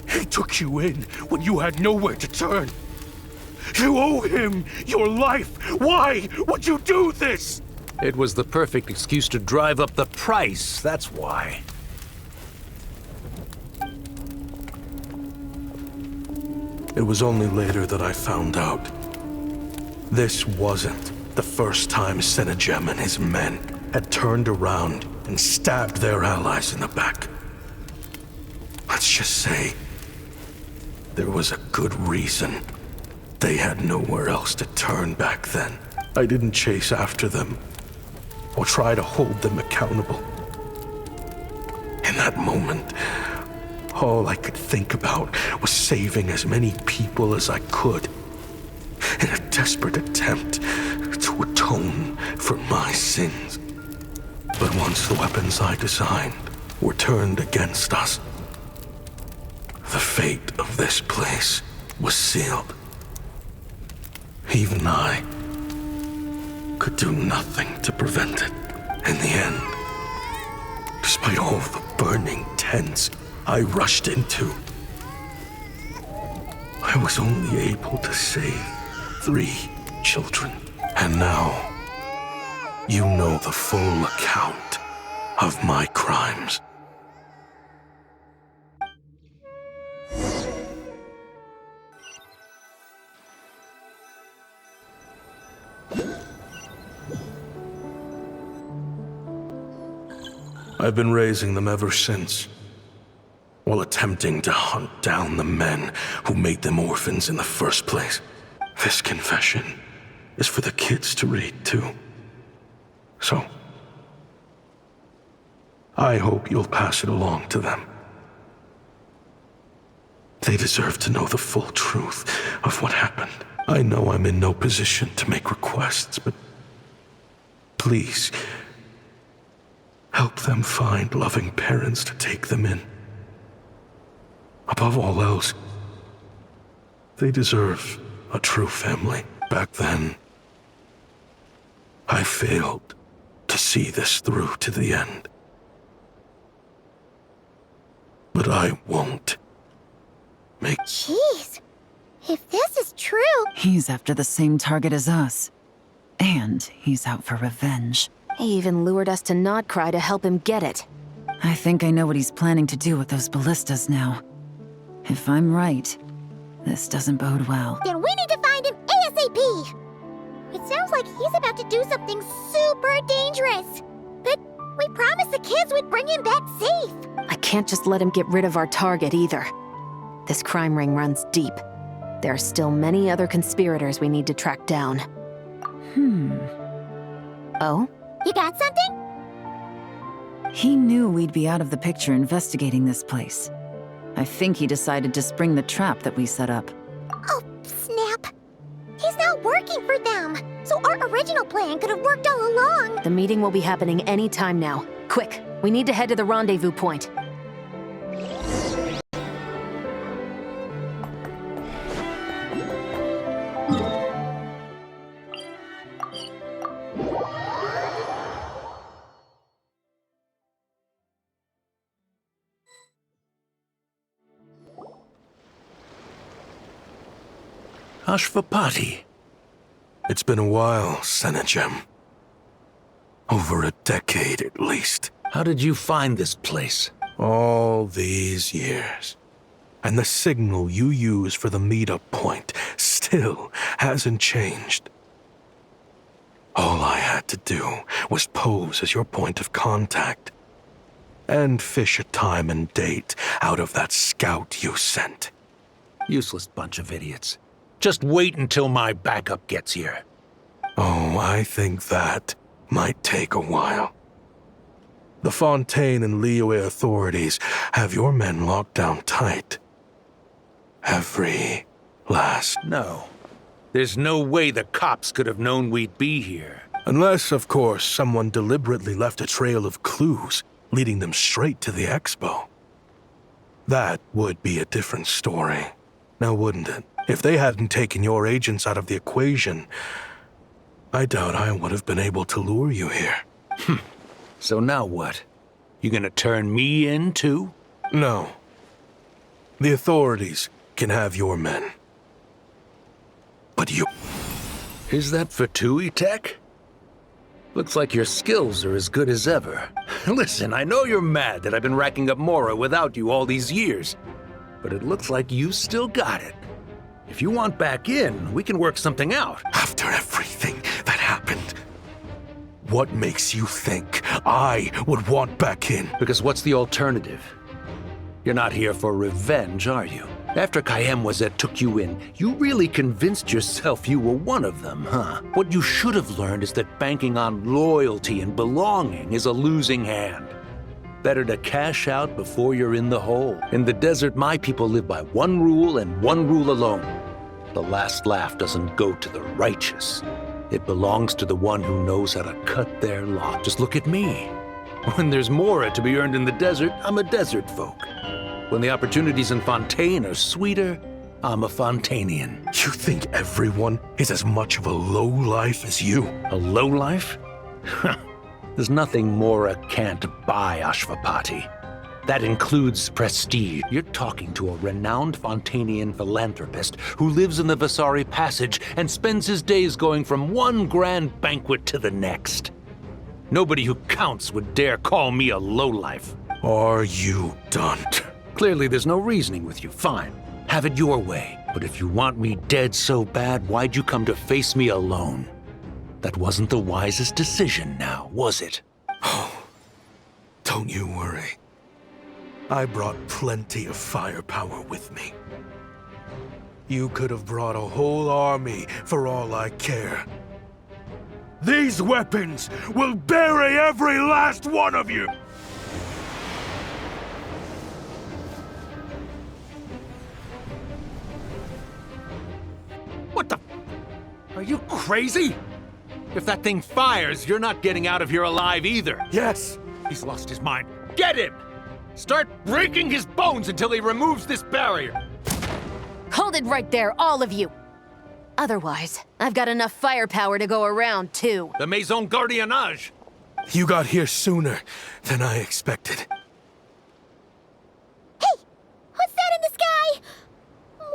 he took you in when you had nowhere to turn. You owe him your life. Why would you do this? It was the perfect excuse to drive up the price, that's why. It was only later that I found out. This wasn't the first time Senegem and his men had turned around and stabbed their allies in the back. Let's just say there was a good reason. They had nowhere else to turn back then. I didn't chase after them or try to hold them accountable. In that moment, all I could think about was saving as many people as I could in a desperate attempt to atone for my sins. But once the weapons I designed were turned against us, the fate of this place was sealed. Even I could do nothing to prevent it. In the end, despite all the burning tents I rushed into, I was only able to save 3 children. And now, you know the full account of my crimes. I've been raising them ever since, while attempting to hunt down the men who made them orphans in the first place. This confession is for the kids to read, too. So, I hope you'll pass it along to them. They deserve to know the full truth of what happened. I know I'm in no position to make requests, but please, help them find loving parents to take them in. Above all else, they deserve a true family. Back then, I failed to see this through to the end. But I won't make... Jeez. If this is true... He's after the same target as us. And he's out for revenge. He even lured us to Nodcry to help him get it. I think I know what he's planning to do with those ballistas now. If I'm right, this doesn't bode well. Then we need to find him ASAP! It sounds like he's about to do something super dangerous. But we promised the kids we'd bring him back safe. I can't just let him get rid of our target either. This crime ring runs deep. There are still many other conspirators we need to track down. Oh? You got something? He knew we'd be out of the picture investigating this place. I think he decided to spring the trap that we set up. Oh, snap. He's not working for them. So our original plan could have worked all along. The meeting will be happening any time now. Quick, we need to head to the rendezvous point. Ashvapati. It's been a while, Senegem. Over a decade at least. How did you find this place? All these years. And the signal you use for the meetup point still hasn't changed. All I had to do was pose as your point of contact and fish a time and date out of that scout you sent. Useless bunch of idiots. Just wait until my backup gets here. Oh, I think that might take a while. The Fontaine and Liyue authorities have your men locked down tight. Every last... No. There's no way the cops could have known we'd be here. Unless, of course, someone deliberately left a trail of clues, leading them straight to the expo. That would be a different story, now wouldn't it? If they hadn't taken your agents out of the equation, I doubt I would have been able to lure you here. So now what? You gonna turn me in, too? No. The authorities can have your men. But you... Is that for Tui Tech? Looks like your skills are as good as ever. Listen, I know you're mad that I've been racking up Mora without you all these years, but it looks like you still got it. If you want back in, we can work something out. After everything that happened, what makes you think I would want back in? Because what's the alternative? You're not here for revenge, are you? After Kayemwazet took you in, you really convinced yourself you were one of them, huh? What you should have learned is that banking on loyalty and belonging is a losing hand. Better to cash out before you're in the hole. In the desert, my people live by one rule and one rule alone. The last laugh doesn't go to the righteous. It belongs to the one who knows how to cut their lot. Just look at me. When there's Mora to be earned in the desert, I'm a desert folk. When the opportunities in Fontaine are sweeter, I'm a Fontanian. You think everyone is as much of a lowlife as you? A lowlife? There's nothing Mora can't buy, Ashvapati. That includes prestige. You're talking to a renowned Fontanian philanthropist who lives in the Vasari Passage and spends his days going from one grand banquet to the next. Nobody who counts would dare call me a lowlife. Are you done? Clearly there's no reasoning with you. Fine. Have it your way. But if you want me dead so bad, why'd you come to face me alone? That wasn't the wisest decision now, was it? Oh, don't you worry. I brought plenty of firepower with me. You could have brought a whole army for all I care. These weapons will bury every last one of you! What the? Are you crazy? If that thing fires, you're not getting out of here alive either. Yes. He's lost his mind. Get him! Start breaking his bones until he removes this barrier. Hold it right there, all of you. Otherwise, I've got enough firepower to go around, too. The Maison Gardiennage! You got here sooner than I expected. Hey! What's that in the sky?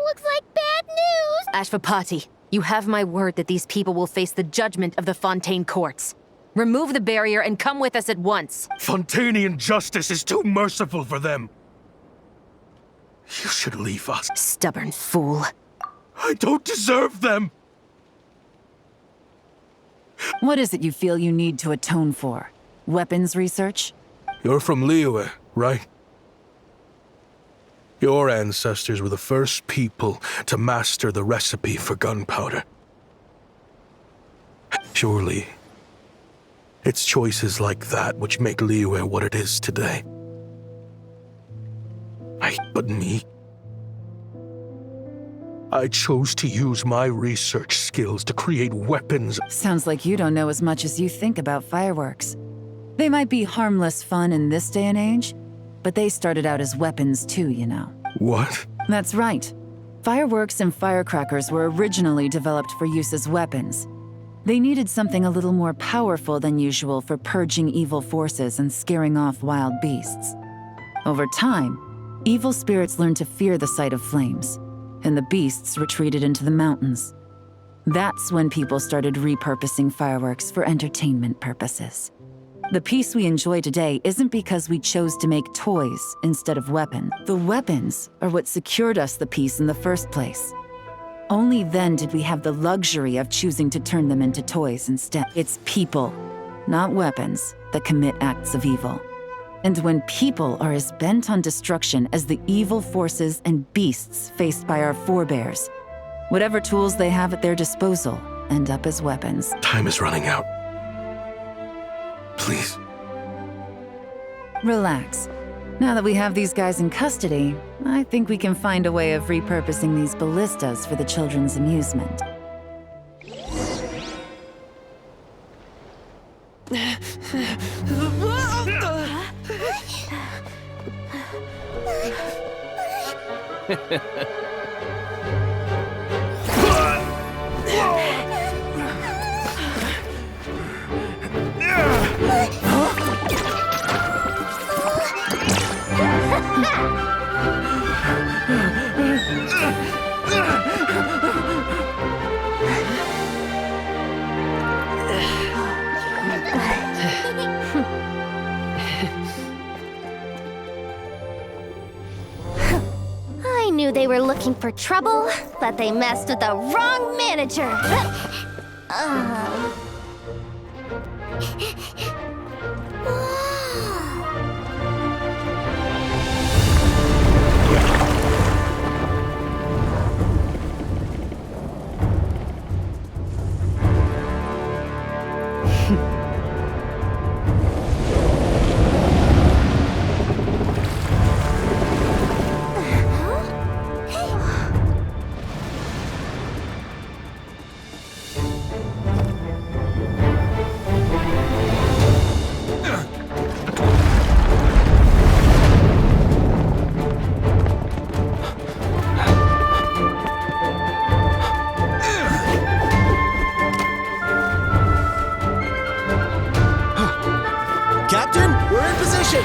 Looks like bad news! Ashvapati, you have my word that these people will face the judgment of the Fontaine courts. Remove the barrier and come with us at once. Fontanian justice is too merciful for them. You should leave us. Stubborn fool. I don't deserve them! What is it you feel you need to atone for? Weapons research? You're from Liyue, right? Your ancestors were the first people to master the recipe for gunpowder. Surely, it's choices like that which make Liyue what it is today. But me? I chose to use my research skills to create weapons. Sounds like you don't know as much as you think about fireworks. They might be harmless fun in this day and age, but they started out as weapons too, you know. What? That's right. Fireworks and firecrackers were originally developed for use as weapons. They needed something a little more powerful than usual for purging evil forces and scaring off wild beasts. Over time, evil spirits learned to fear the sight of flames, and the beasts retreated into the mountains. That's when people started repurposing fireworks for entertainment purposes. The peace we enjoy today isn't because we chose to make toys instead of weapons. The weapons are what secured us the peace in the first place. Only then did we have the luxury of choosing to turn them into toys instead. It's people, not weapons, that commit acts of evil. And when people are as bent on destruction as the evil forces and beasts faced by our forebears, whatever tools they have at their disposal end up as weapons. Time is running out. Please. Relax. Now that we have these guys in custody, I think we can find a way of repurposing these ballistas for the children's amusement. I knew they were looking for trouble, but they messed with the wrong manager. Captain, we're in position!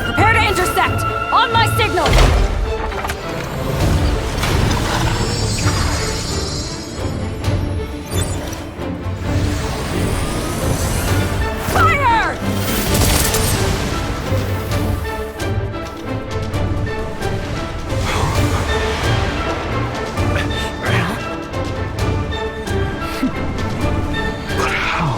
Prepare to intersect! On my signal! Fire! But how?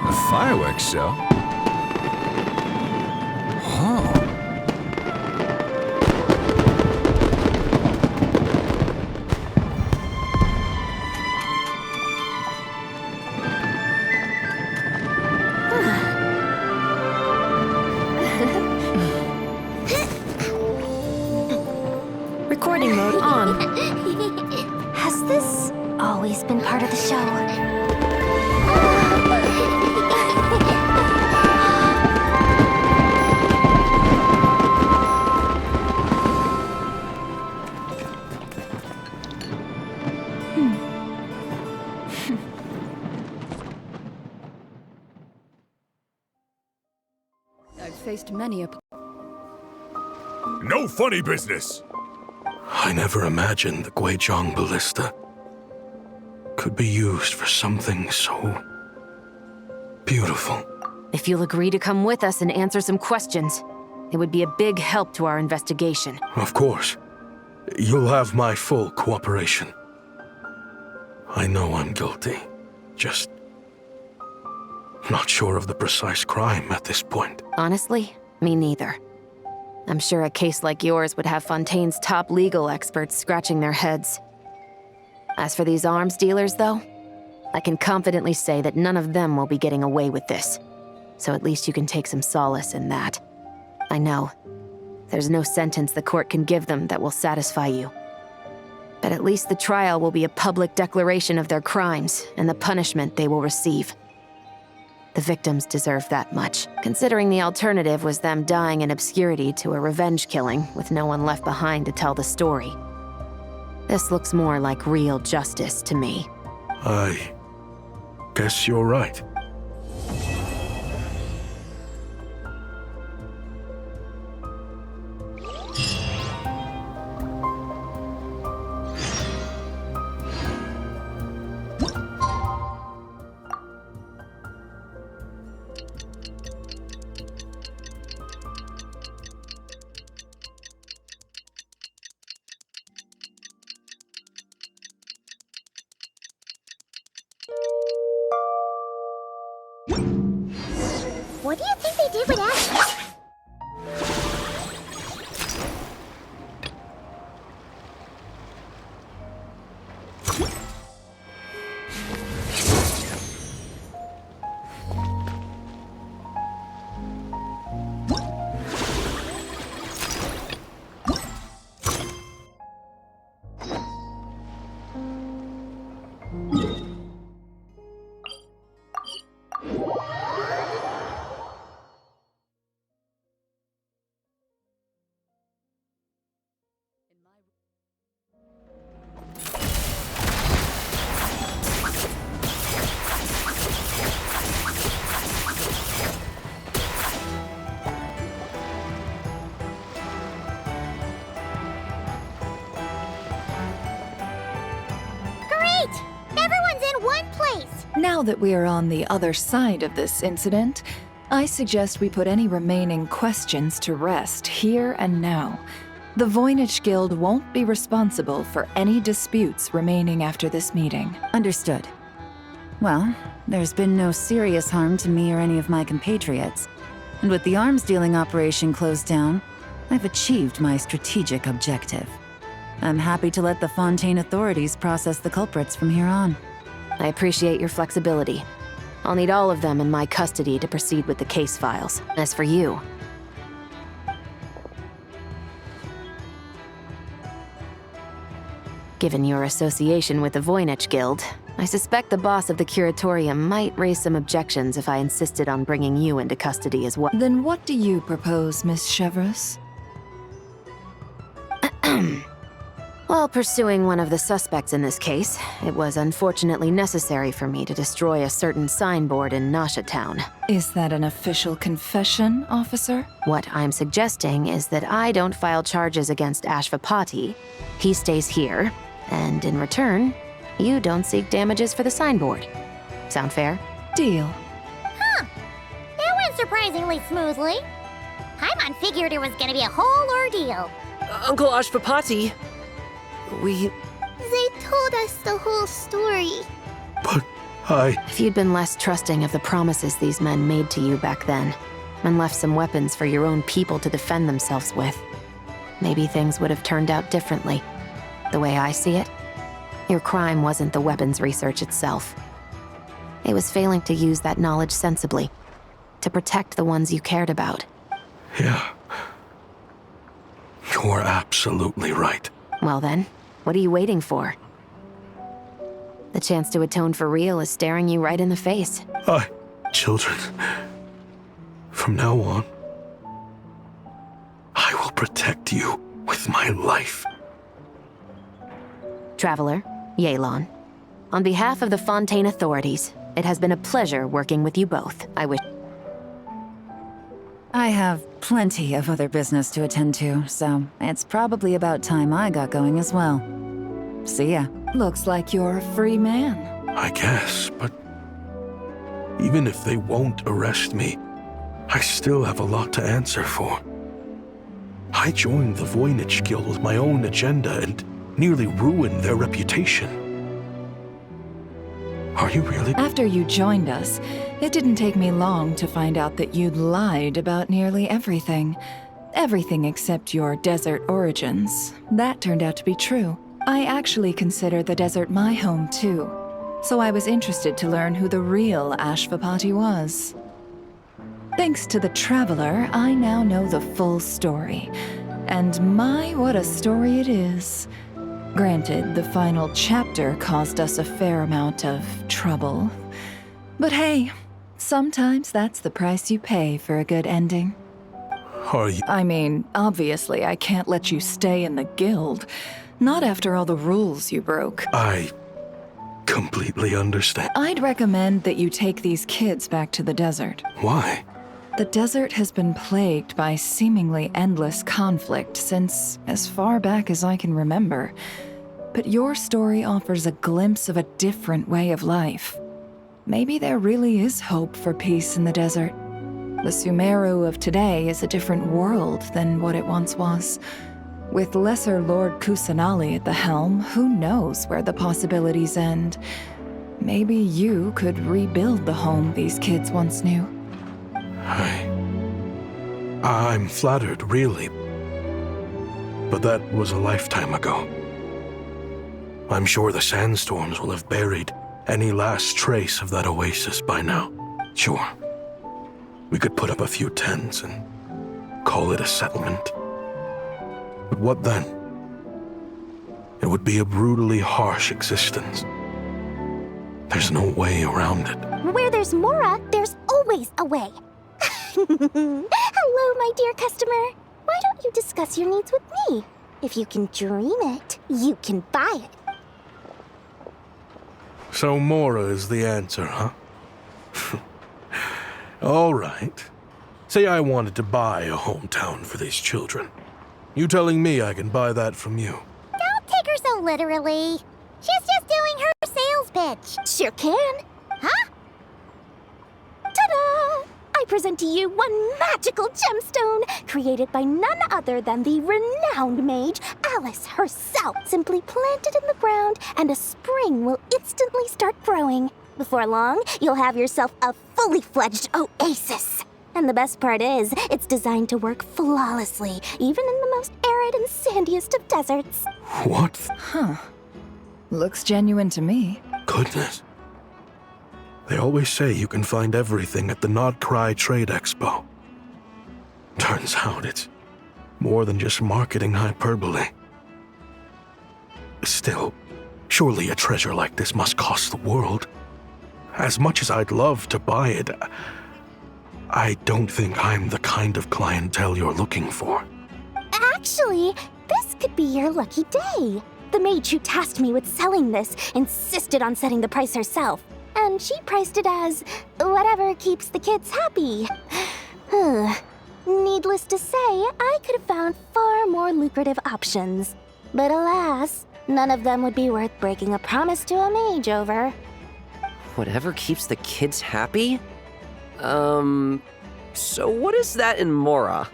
A fireworks show? Oh. Recording mode on. Has this always been part of the show? I've faced many a... No funny business! I never imagined the Guizhong ballista could be used for something so beautiful. If you'll agree to come with us and answer some questions, it would be a big help to our investigation. Of course. You'll have my full cooperation. I know I'm guilty. Just not sure of the precise crime at this point. Honestly, me neither. I'm sure a case like yours would have Fontaine's top legal experts scratching their heads. As for these arms dealers, though, I can confidently say that none of them will be getting away with this. So at least you can take some solace in that. I know. There's no sentence the court can give them that will satisfy you. But at least the trial will be a public declaration of their crimes and the punishment they will receive. The victims deserve that much, considering the alternative was them dying in obscurity to a revenge killing with no one left behind to tell the story. This looks more like real justice to me. I guess you're right. What do you think they did with Ash? Now that we are on the other side of this incident, I suggest we put any remaining questions to rest here and now. The Voynich Guild won't be responsible for any disputes remaining after this meeting. Understood. Well, there's been no serious harm to me or any of my compatriots. And with the arms dealing operation closed down, I've achieved my strategic objective. I'm happy to let the Fontaine authorities process the culprits from here on. I appreciate your flexibility. I'll need all of them in my custody to proceed with the case files. As for you... Given your association with the Voynich Guild, I suspect the boss of the Curatorium might raise some objections if I insisted on bringing you into custody as well. Then what do you propose, Miss Chevreuse? While pursuing one of the suspects in this case, it was unfortunately necessary for me to destroy a certain signboard in Nasha Town. Is that an official confession, officer? What I'm suggesting is that I don't file charges against Ashvapati. He stays here, and in return, you don't seek damages for the signboard. Sound fair? Deal. Huh. That went surprisingly smoothly. Paimon figured it was gonna be a whole ordeal. Uncle Ashvapati... They told us the whole story. But If you'd been less trusting of the promises these men made to you back then, and left some weapons for your own people to defend themselves with, maybe things would have turned out differently. The way I see it, your crime wasn't the weapons research itself. It was failing to use that knowledge sensibly, to protect the ones you cared about. Yeah. You're absolutely right. Well then, what are you waiting for? The chance to atone for real is staring you right in the face. Children, from now on, I will protect you with my life. Traveler, Yelan, on behalf of the Fontaine authorities, it has been a pleasure working with you both. I have plenty of other business to attend to, so it's probably about time I got going as well. See ya. Looks like you're a free man. I guess, but even if they won't arrest me, I still have a lot to answer for. I joined the Voynich Guild with my own agenda and nearly ruined their reputation. Are you really? After you joined us, it didn't take me long to find out that you'd lied about nearly everything. Everything except your desert origins. That turned out to be true. I actually consider the desert my home too, so I was interested to learn who the real Ashvapati was. Thanks to the Traveler, I now know the full story. And my, what a story it is. Granted, the final chapter caused us a fair amount of trouble. But hey, sometimes that's the price you pay for a good ending. Are you? I mean, obviously I can't let you stay in the guild. Not after all the rules you broke. I completely understand. I'd recommend that you take these kids back to the desert. Why? The desert has been plagued by seemingly endless conflict since as far back as I can remember. But your story offers a glimpse of a different way of life. Maybe there really is hope for peace in the desert. The Sumeru of today is a different world than what it once was. With Lesser Lord Kusanali at the helm, who knows where the possibilities end? Maybe you could rebuild the home these kids once knew. I'm flattered, really. But that was a lifetime ago. I'm sure the sandstorms will have buried any last trace of that oasis by now. Sure, we could put up a few tents and call it a settlement. But what then? It would be a brutally harsh existence. There's no way around it. Where there's Mora, there's always a way. Hello, my dear customer. Why don't you discuss your needs with me? If you can dream it, you can buy it. So Mora is the answer, huh? All right. Say I wanted to buy a hometown for these children. You telling me I can buy that from you? Don't take her so literally. She's just doing her sales pitch. Sure can. Huh? Ta-da! I present to you one magical gemstone created by none other than the renowned mage Alice herself. Simply plant it in the ground and a spring will instantly start growing. Before long, you'll have yourself a fully fledged oasis. And the best part is, it's designed to work flawlessly, even in the most arid and sandiest of deserts. What? Huh. Looks genuine to me. Goodness. They always say you can find everything at the Nodcry Trade Expo. Turns out it's more than just marketing hyperbole. Still, surely a treasure like this must cost the world. As much as I'd love to buy it, I don't think I'm the kind of clientele you're looking for. Actually, this could be your lucky day. The mage who tasked me with selling this insisted on setting the price herself, and she priced it as whatever keeps the kids happy. Needless to say, I could have found far more lucrative options. But alas, none of them would be worth breaking a promise to a mage over. Whatever keeps the kids happy? So what is that in Mora?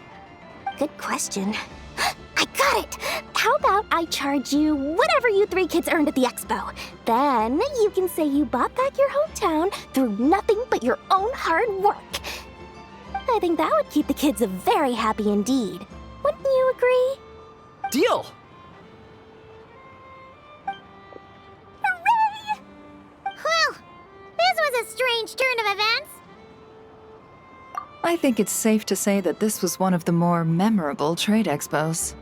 Good question. I got it! How about I charge you whatever you three kids earned at the expo? Then you can say you bought back your hometown through nothing but your own hard work. I think that would keep the kids very happy indeed. Wouldn't you agree? Deal! Hooray! Well, this was a strange turn of events. I think it's safe to say that this was one of the more memorable trade expos.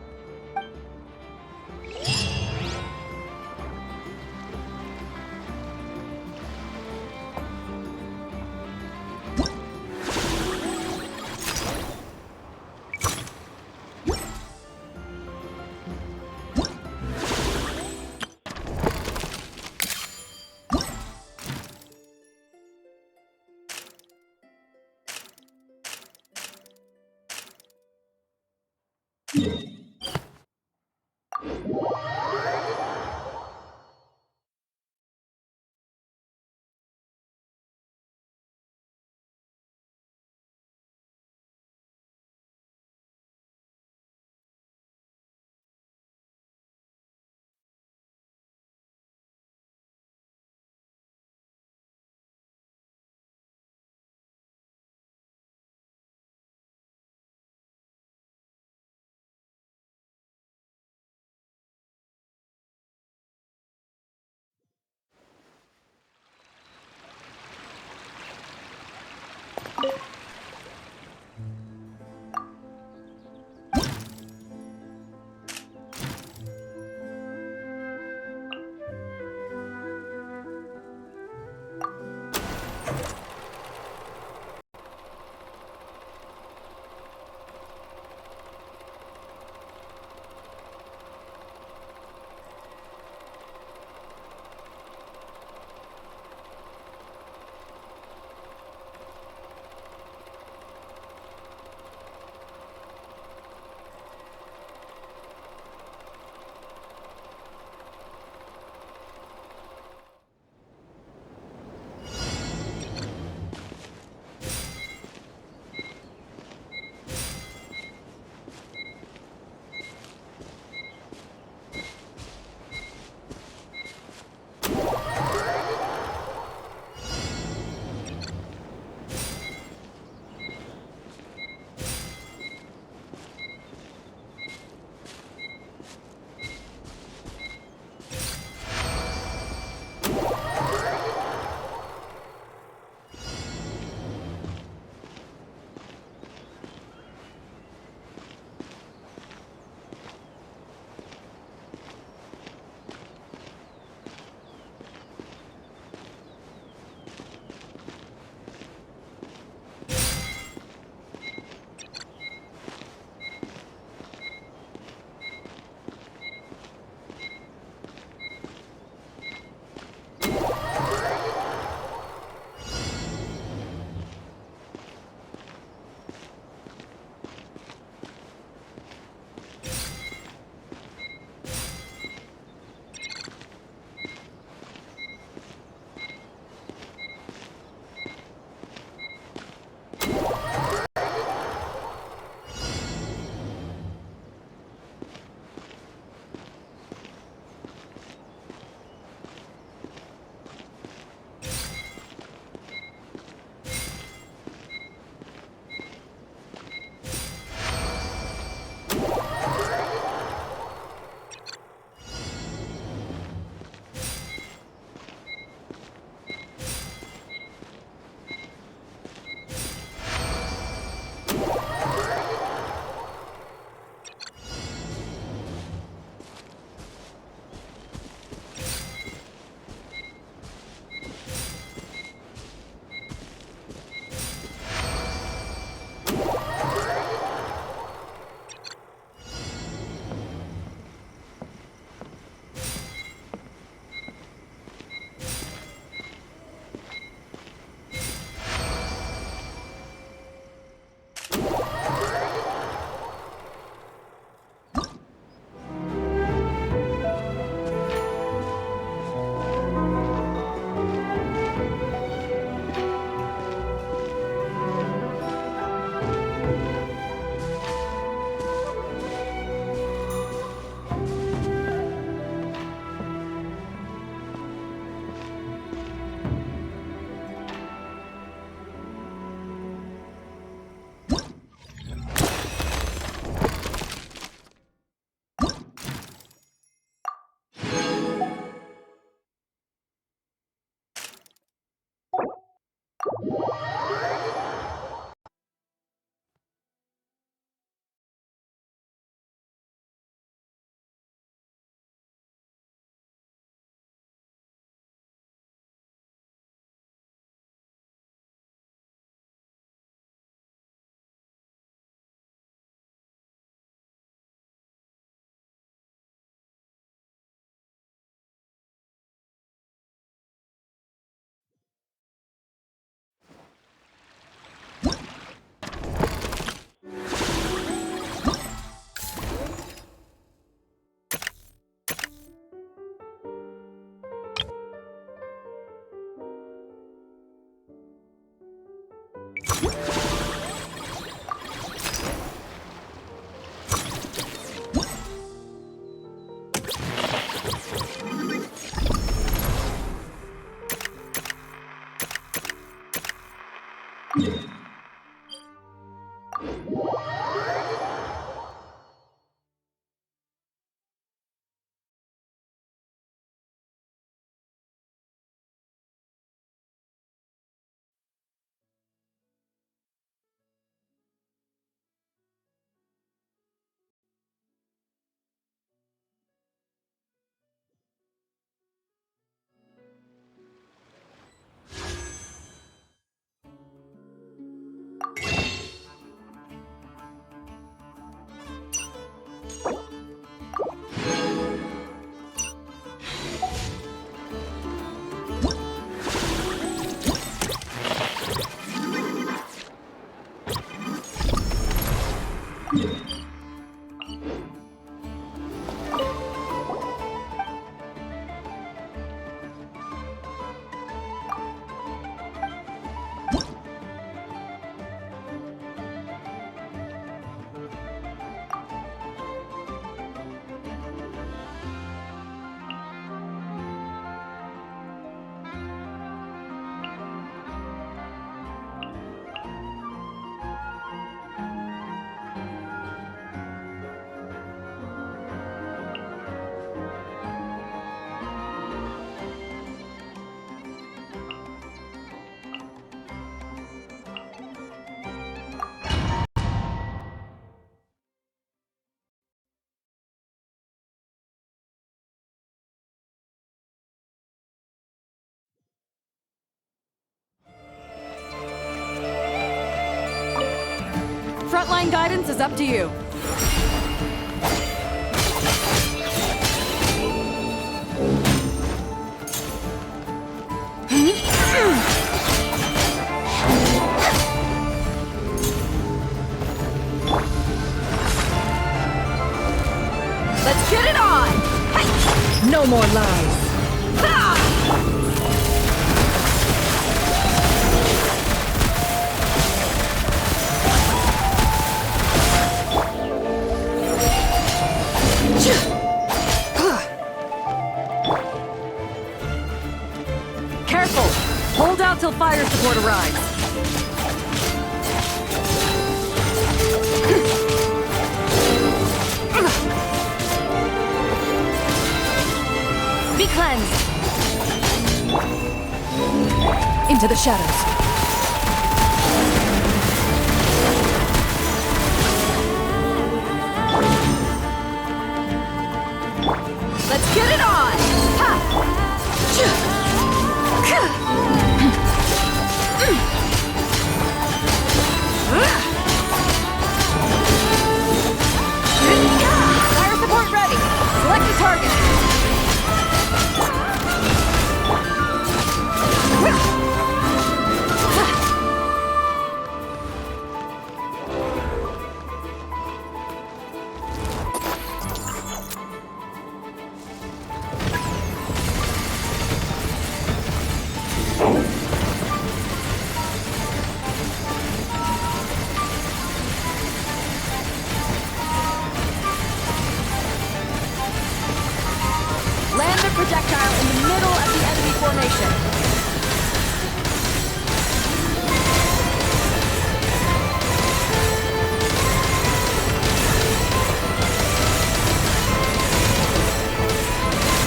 Frontline guidance is up to you. Let's get it on! Hey! No more lies. Careful! Hold out till fire support arrives. Be cleansed! Into the shadows. Let's get it on! Fire support ready! Select the target! Land the projectile in the middle of the enemy formation.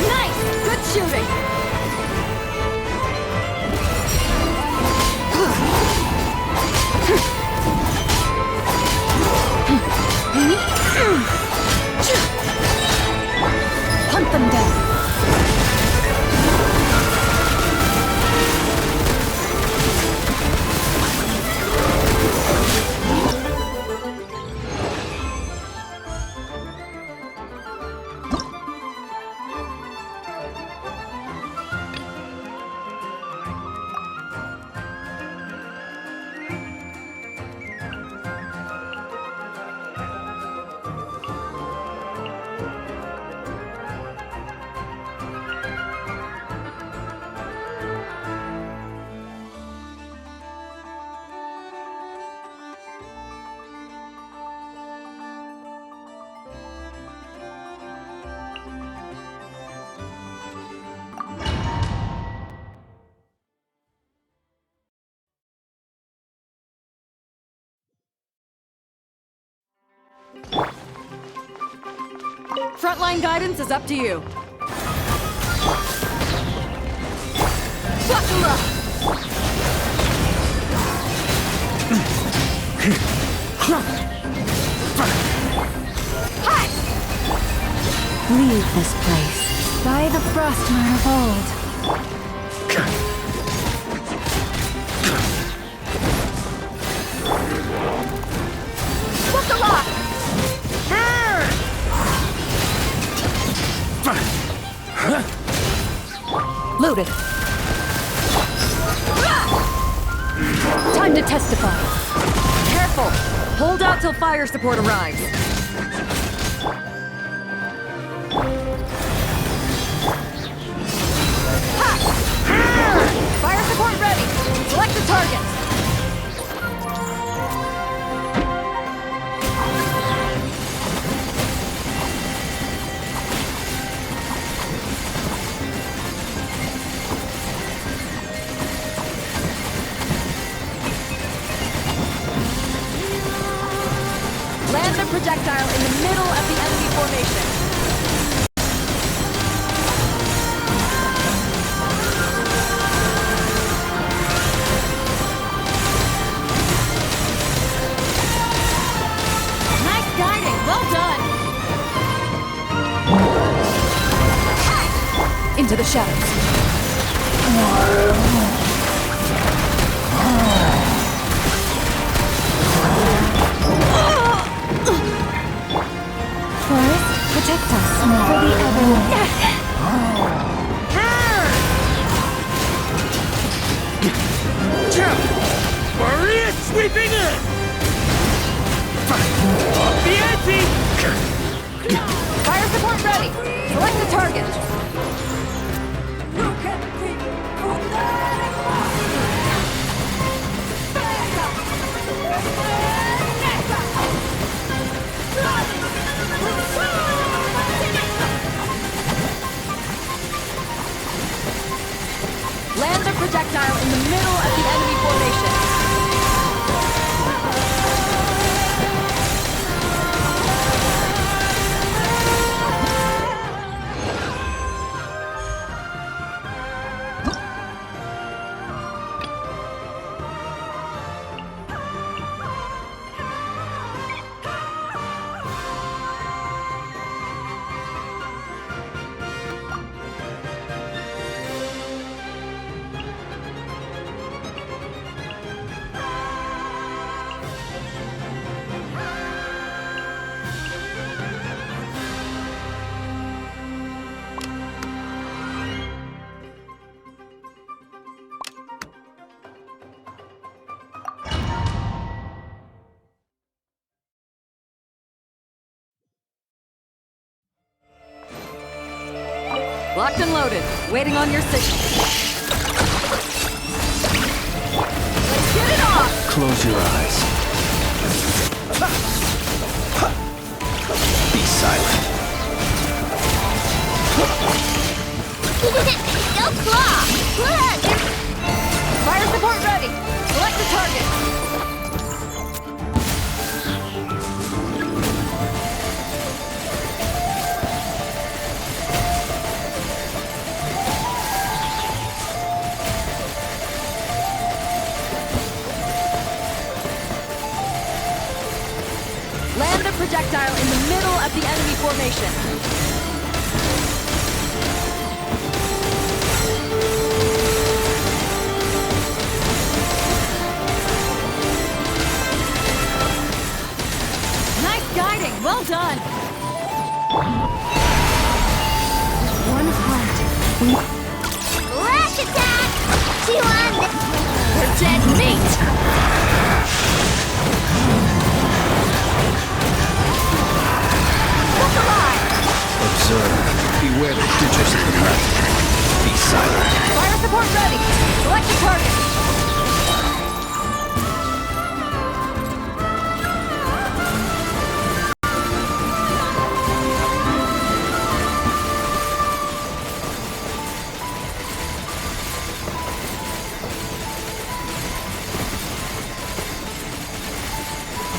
Nice! Good shooting! Hunt them down. Frontline guidance is up to you. Buckle up! Leave this place. By the Frostmire of old. Buckle up! Loaded. Time to testify. Careful! Hold out till fire support arrives. Fire support ready! Select the target! Land the projectile in the middle of the enemy formation. Nice guiding, well done! Into the shadows. Forest, protect us for the everyone. Maria sweeping in! Off the ante! Fire support ready! Select the target! Land the projectile in the middle of the enemy formation. Locked and loaded, waiting on your signal. Let's get it off! Close your eyes. Be silent. Go claw! Look! Fire support ready! Select the target! Land the projectile in the middle of the enemy formation. Nice guiding, well done! One heart. Lash attack! She won! We're dead meat! Observe. Beware the creatures of the night. Be silent. Fire support ready! Select the target!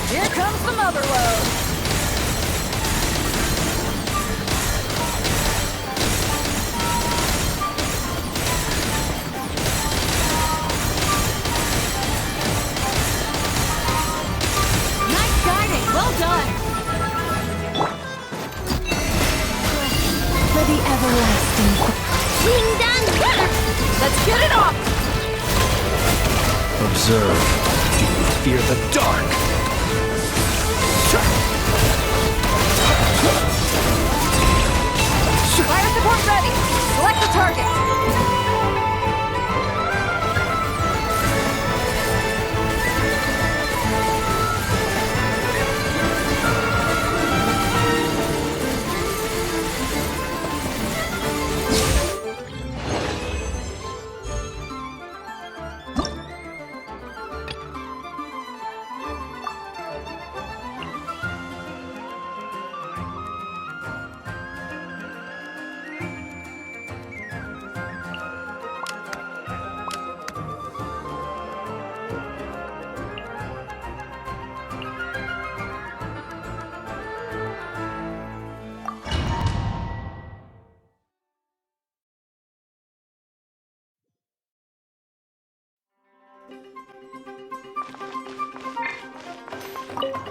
Here comes the mother load! Let's get it off! Observe. Do you fear the dark? Fire support ready! Select the target!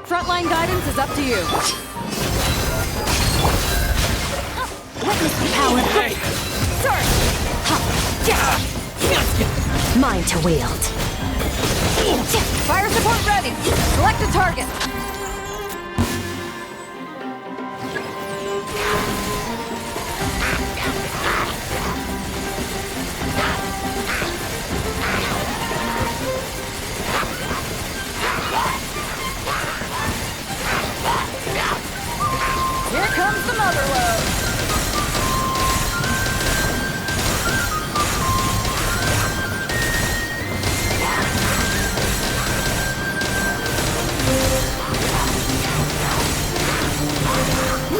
Frontline guidance is up to you. Witness the power. Hey. Mine to wield. Fire support ready! Select a target! Here comes the mother load!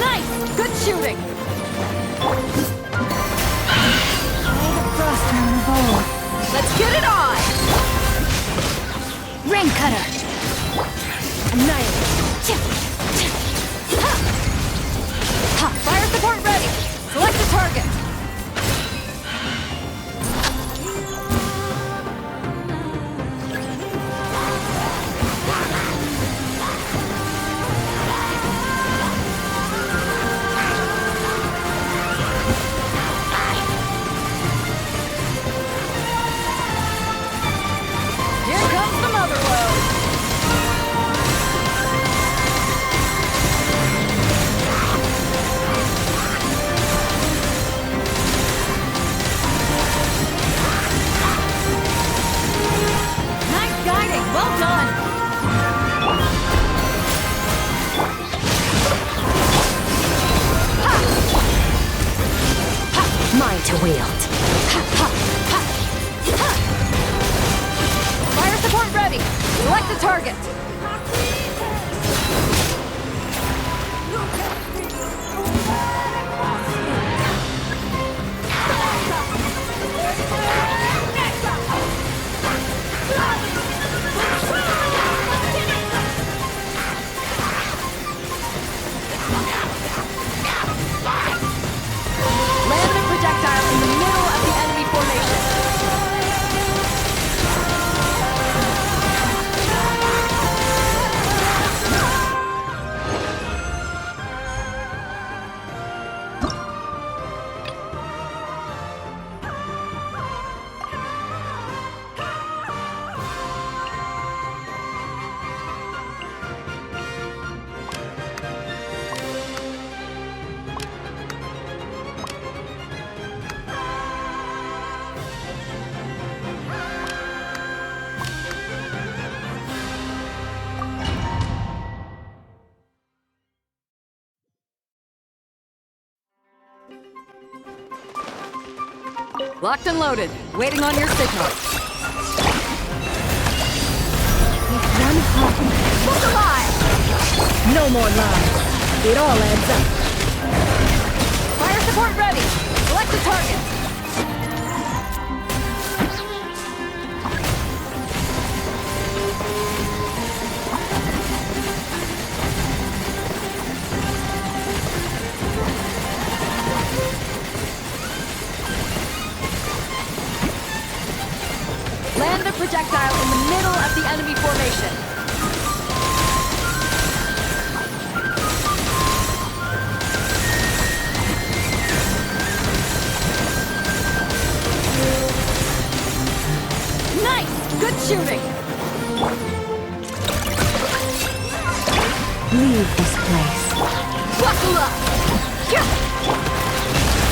Nice! Good shooting! Let's get it on! Rain cutter. Annihilate. Fire support ready! Select a target! Here comes the mother load! Nice guiding! Well done! Mine to wield. Fire support ready! Select a target! Land a projectile in the middle of the enemy formation. Locked and loaded, waiting on your signal. Look alive! No more lies. It all adds up. Fire support ready! Select a target! Land a projectile in the middle of the enemy formation.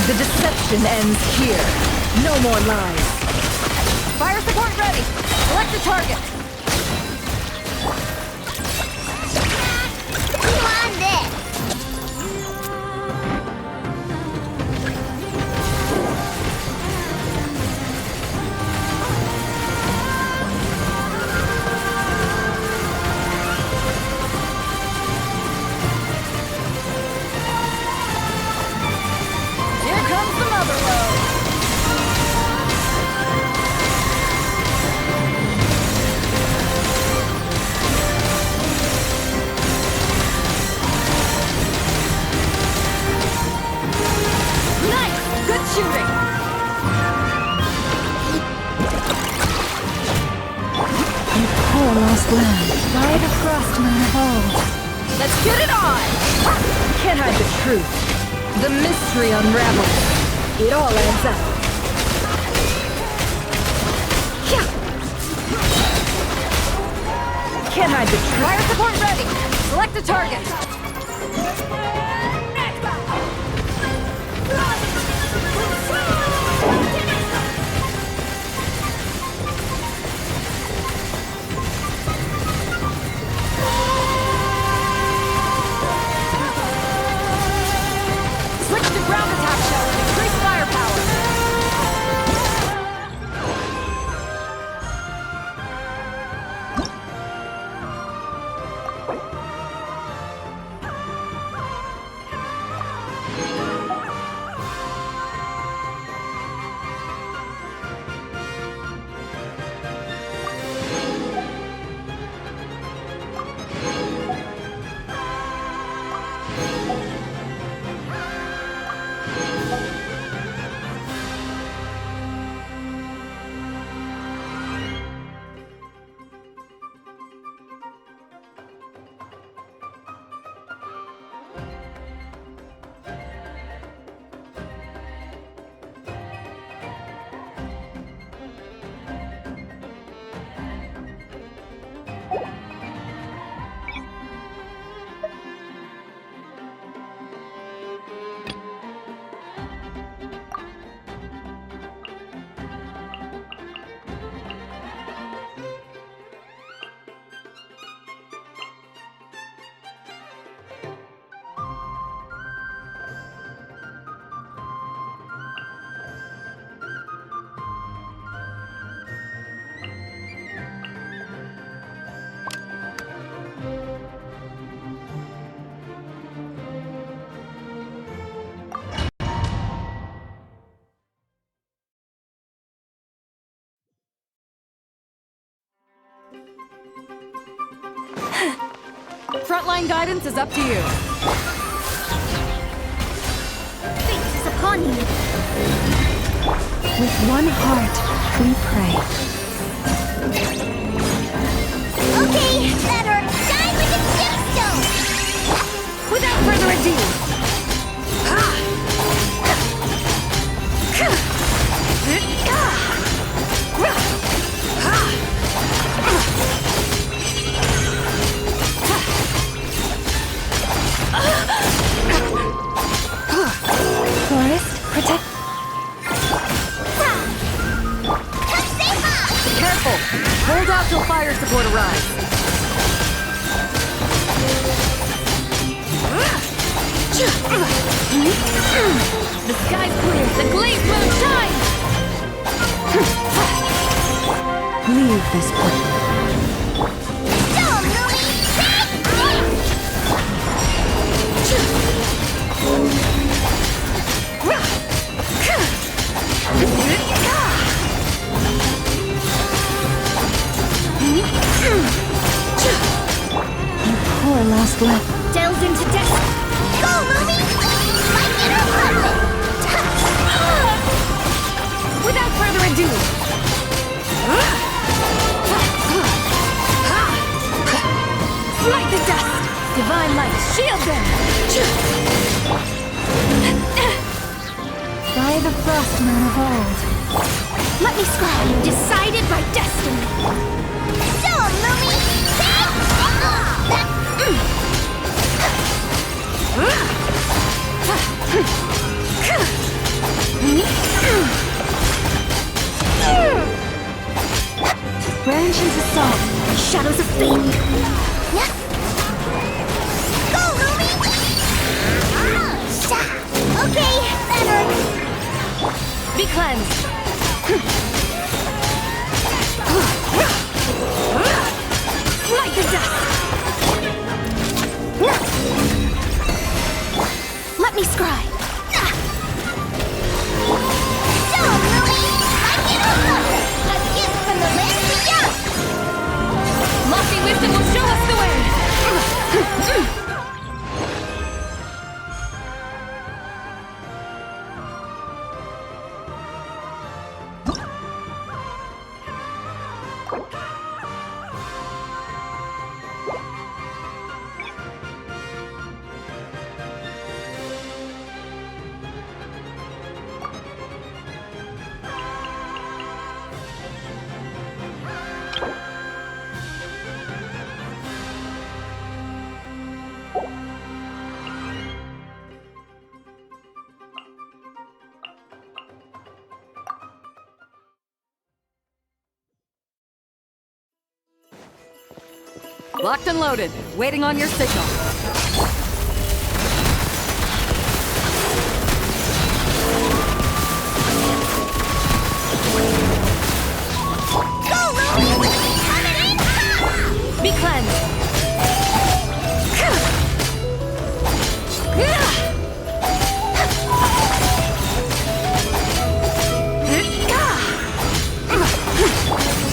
The deception ends here. No more lies. Fire support ready. Select the target. Who on this? Here comes the mother load. Nice! Good shooting! You poor lost land. By the frostman of old. Let's get it on! Can't hide the truth. The mystery unravels. It all adds up. Can't hide the truth. Fire support ready. Select the target. Switch to ground attack shell and increase firepower. Frontline guidance is up to you. Fate is upon you. With one heart, we pray. Okay, better die with a gemstone. Without further ado. Forest, protect. Careful! Hold out till fire support arrives. The sky's clear. The glazed moon shines! Leave this place. Poor lost left. Delves into death. Go, Lumi! My inner weapon! Without further ado. Light the dust! Divine light, shield them! By the frostman of old. Let me scry, decided by destiny. Show 'em, Lumi! Mission's a song. Shadows of fate. Yeah. Go, Rumi! Okay, better. Be cleansed. Smite the dust. Let me scry. So, Rumi, like it or not, a gift from the land beyond. Lofty wisdom will show us the way. Locked and loaded, waiting on your signal. Go, Rumi! Coming in hot! Be cleansed.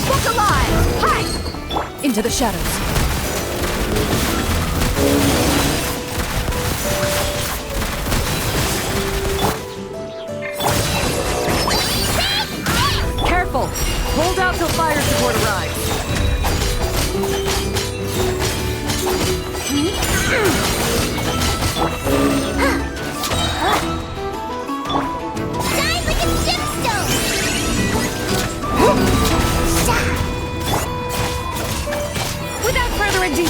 Walk alive! Hi! Into the shadows. Careful! Hold out till fire support arrives. Shine like a gemstone! Without further ado.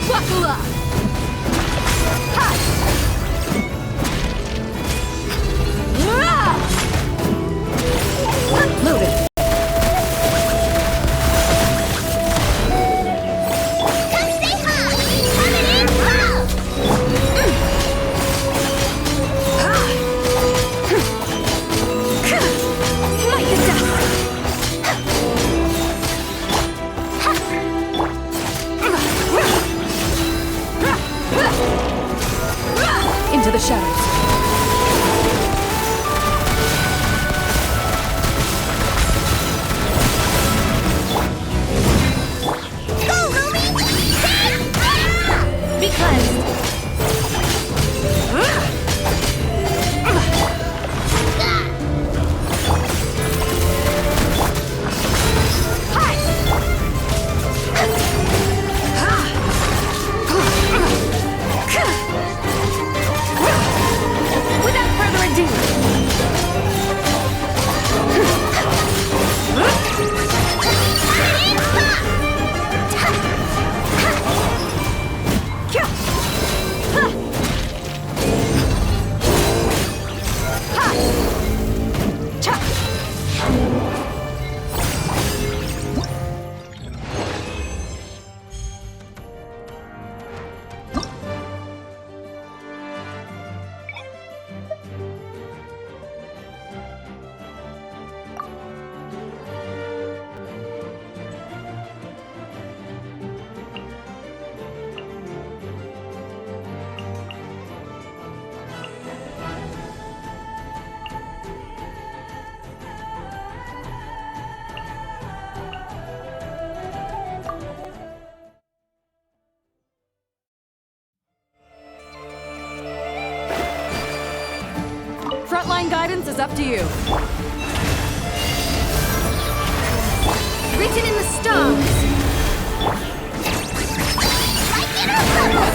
Buckle up. Loaded. Come stay hot! Coming in hot! Smite the dust! Into the shadows. Go, Rumi! Be cleansed. Without further ado! Coming in Frontline guidance is up to you. Written in the stars! Like it or bubble!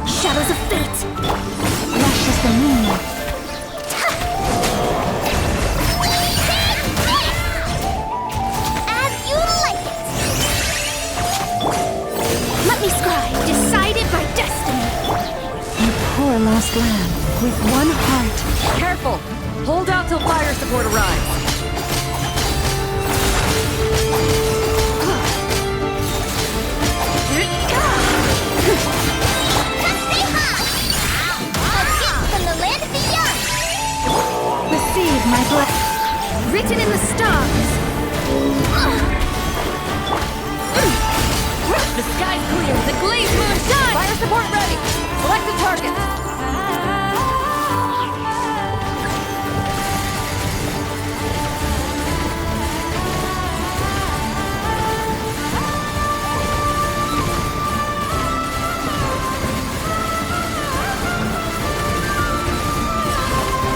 Shadows of fate! Lashes the moon! As you like it! support arrives. From the land beyond! Receive my blessing. Written in the stars. The sky's clear. The glaze moon shines. Fire support ready. Select the target.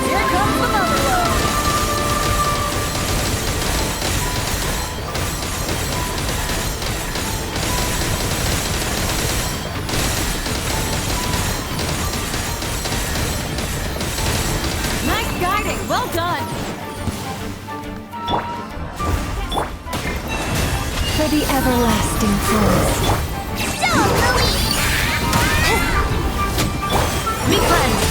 Here comes the overload. Nice guiding. Well done. For the everlasting forest. Me friends.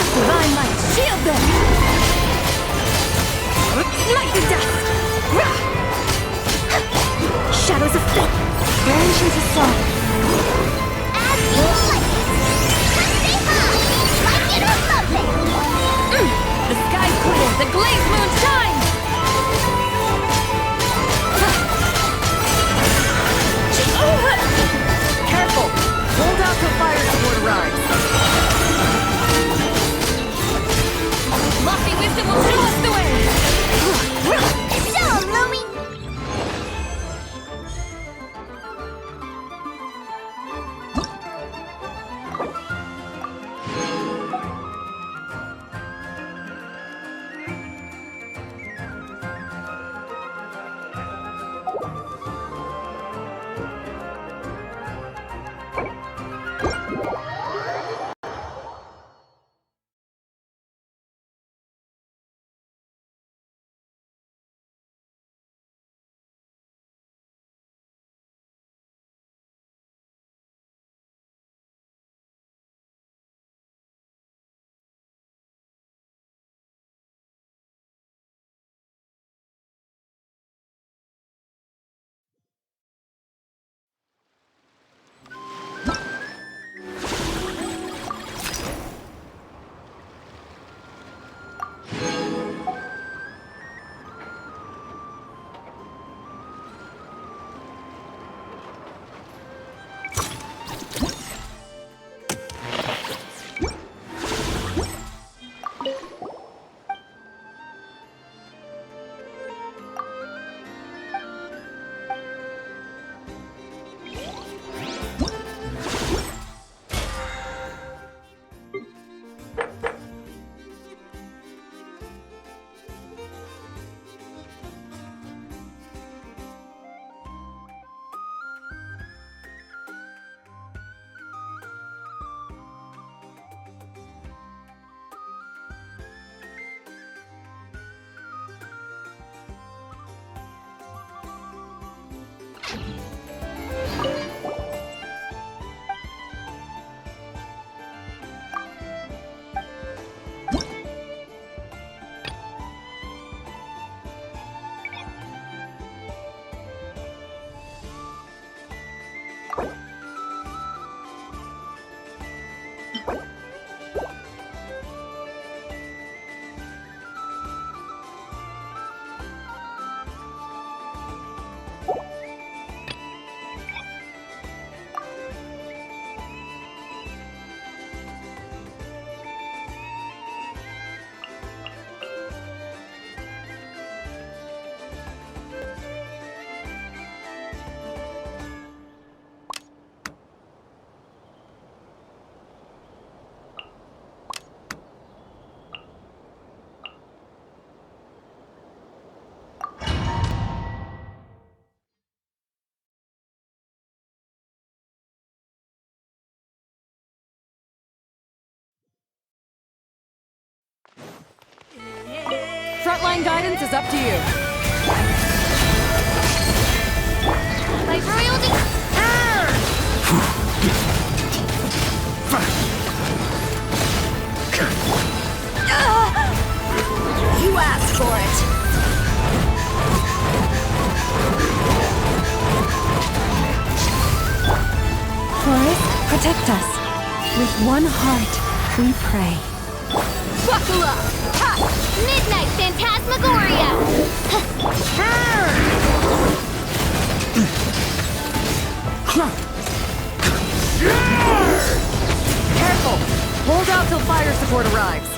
Divine light, shield them! Light the dust! Shadows of fate, branches of song. As you like it! Stay high! Like it or love it! The sky's clear. The glaze moon shines. Careful. Hold out till fire support arrives. Lofty wisdom will show us the way! Show 'em, Lumi! Frontline guidance is up to you. My royalty! for it. Forest, protect us. With one heart, we pray. Buckle up! Ha! Midnight Phantasmagoria! Careful! Hold out till fire support arrives.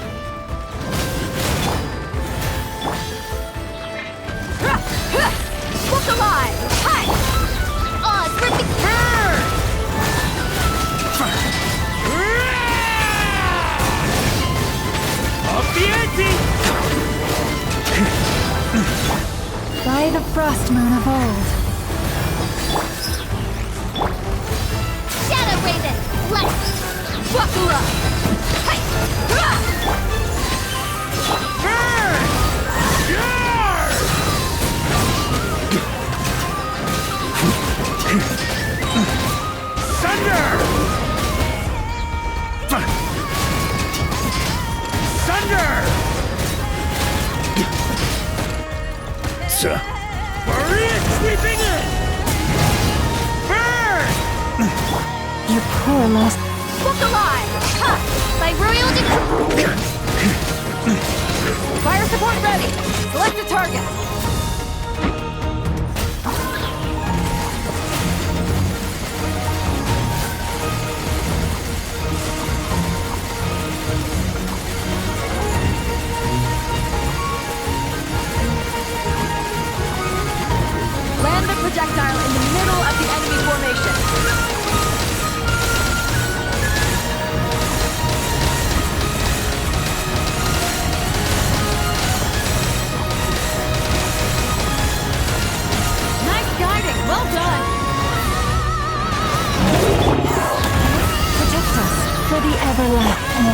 Look alive! Hi! Oz, rip the By the frost moon of old. Shadow Raven! Let's buckle up! Hi! Thunder! Thunder! Maria sweeping in! Burn! Your poor lost. Book alive! Ha! By royal Fire support ready! Select a target! Land the projectile in the middle of the enemy formation. Nice guiding, well done! Protect us for the everlasting.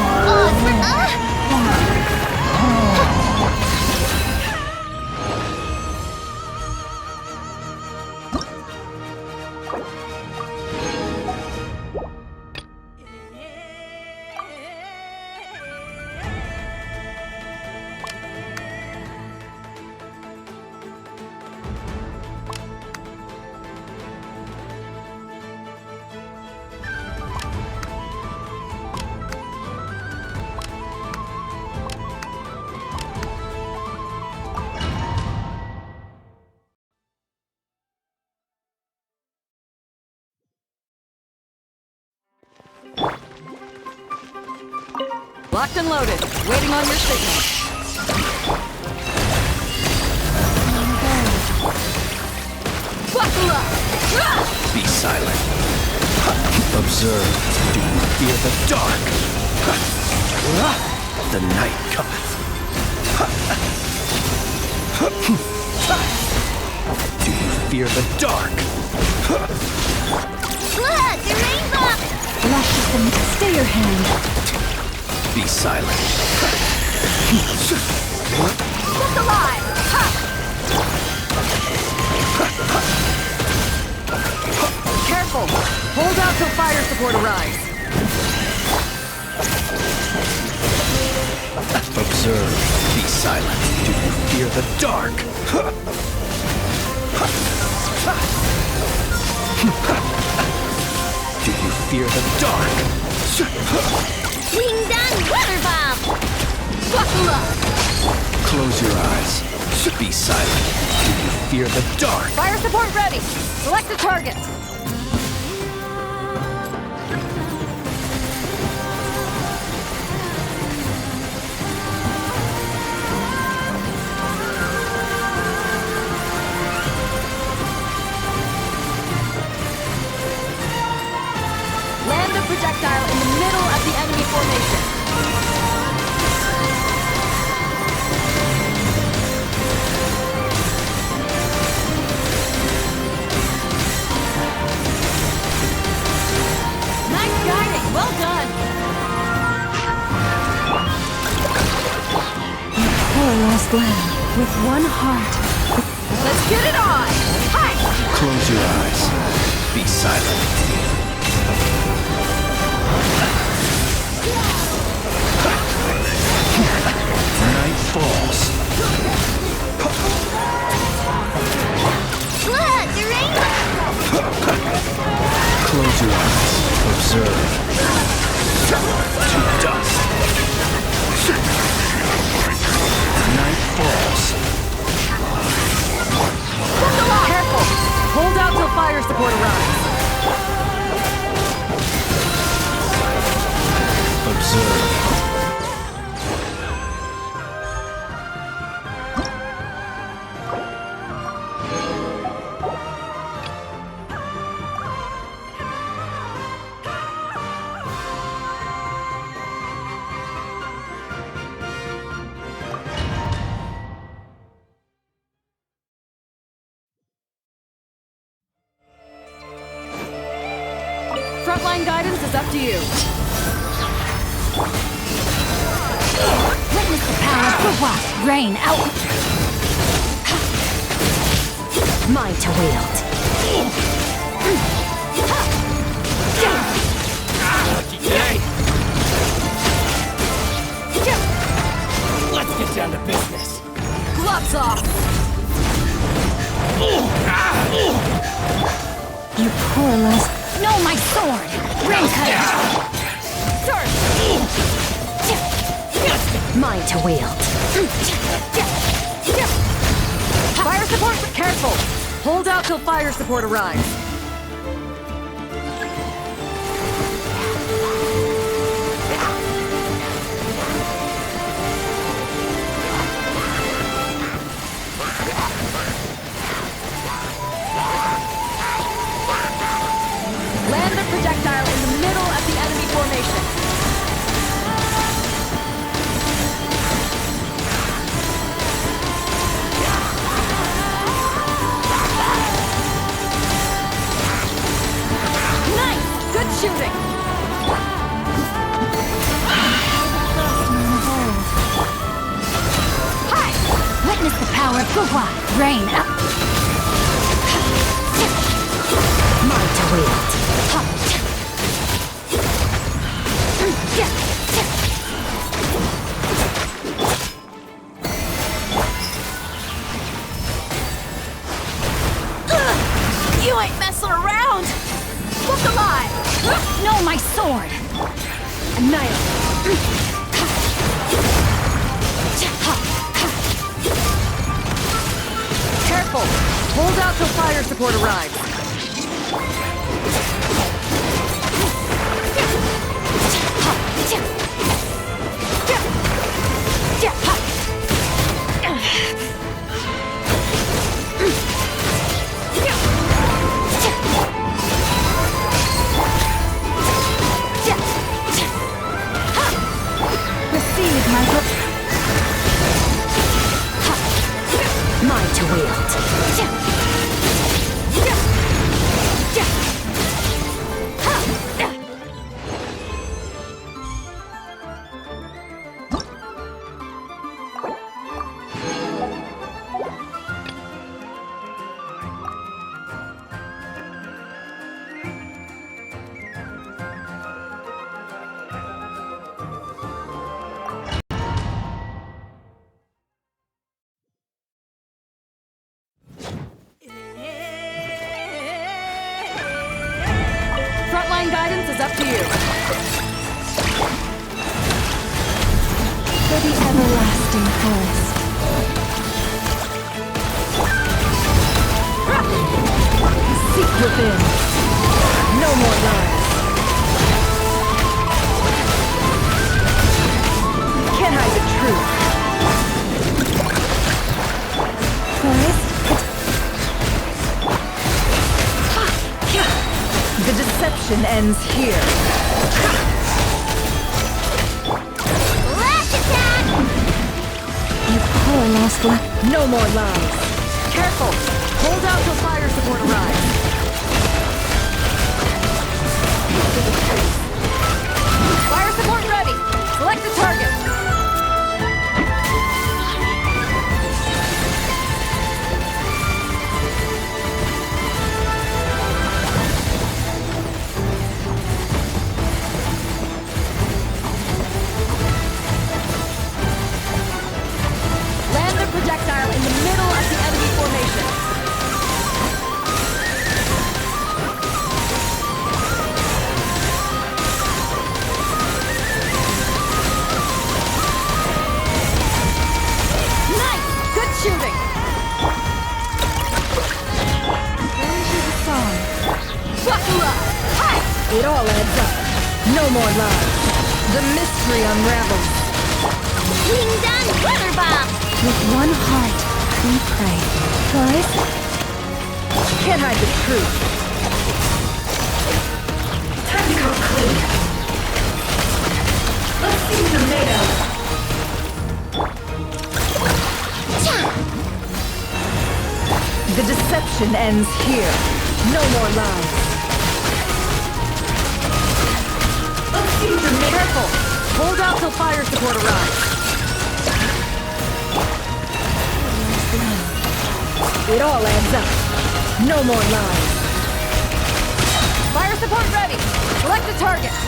Locked and loaded, waiting on your signal. buckle up! Be silent. Observe. Do you fear the dark? The night cometh. Do you fear the dark? Look, the rainbow! Lashes, stay your hand. Be silent. Look alive! Careful! Hold out till fire support arrives. Observe. Be silent. Do you fear the dark? Do you fear the dark? Wing down water bomb! Buckle up! Close your eyes. Be silent. Do you fear the dark? Fire support ready! Select a target! Land the projectile in the middle of the enemy formation. Nice guiding, well done. You poor lost lamb, with one heart. Let's get it on! Hi! Close your eyes. Be silent. Night falls. to you. Witness the power of Teyvat. Rain out. Mine to wield. Let's get down to business. Gloves off. You poor lost. No, my sword. Rain cutter. Mine to wield. Fire support, careful. Hold out till fire support arrives. Land the projectile in the middle of the enemy formation. Nice! Good shooting! Hi! Witness the power of Teyvat. Rain up. Mine to wield. You ain't messing around! Look alive! No, my sword! Annihilate! Careful! Hold out till fire support arrives. Receive my hook. Mine to wield. Frontline guidance is up to you. For the everlasting forest. Seek within. No more lies. Can't hide the truth. Forest? The deception ends here. Last attack! You poor lost one. No more lies. Careful! Hold out till fire support arrives. Fire support ready! Select the target! Land the projectile in the middle of the enemy formation. Nice! Good shooting! Here's the song. Bakura! Hi! It all adds up. No more lies. The mystery unravels. King done Butterball! With one heart, we pray. Forest? Can't hide the truth. Time to go clean. Let's see what they're made of. The deception ends here. No more lies. Careful! Hold out till fire support arrives. It all adds up. No more lies. Fire support ready! Select the target!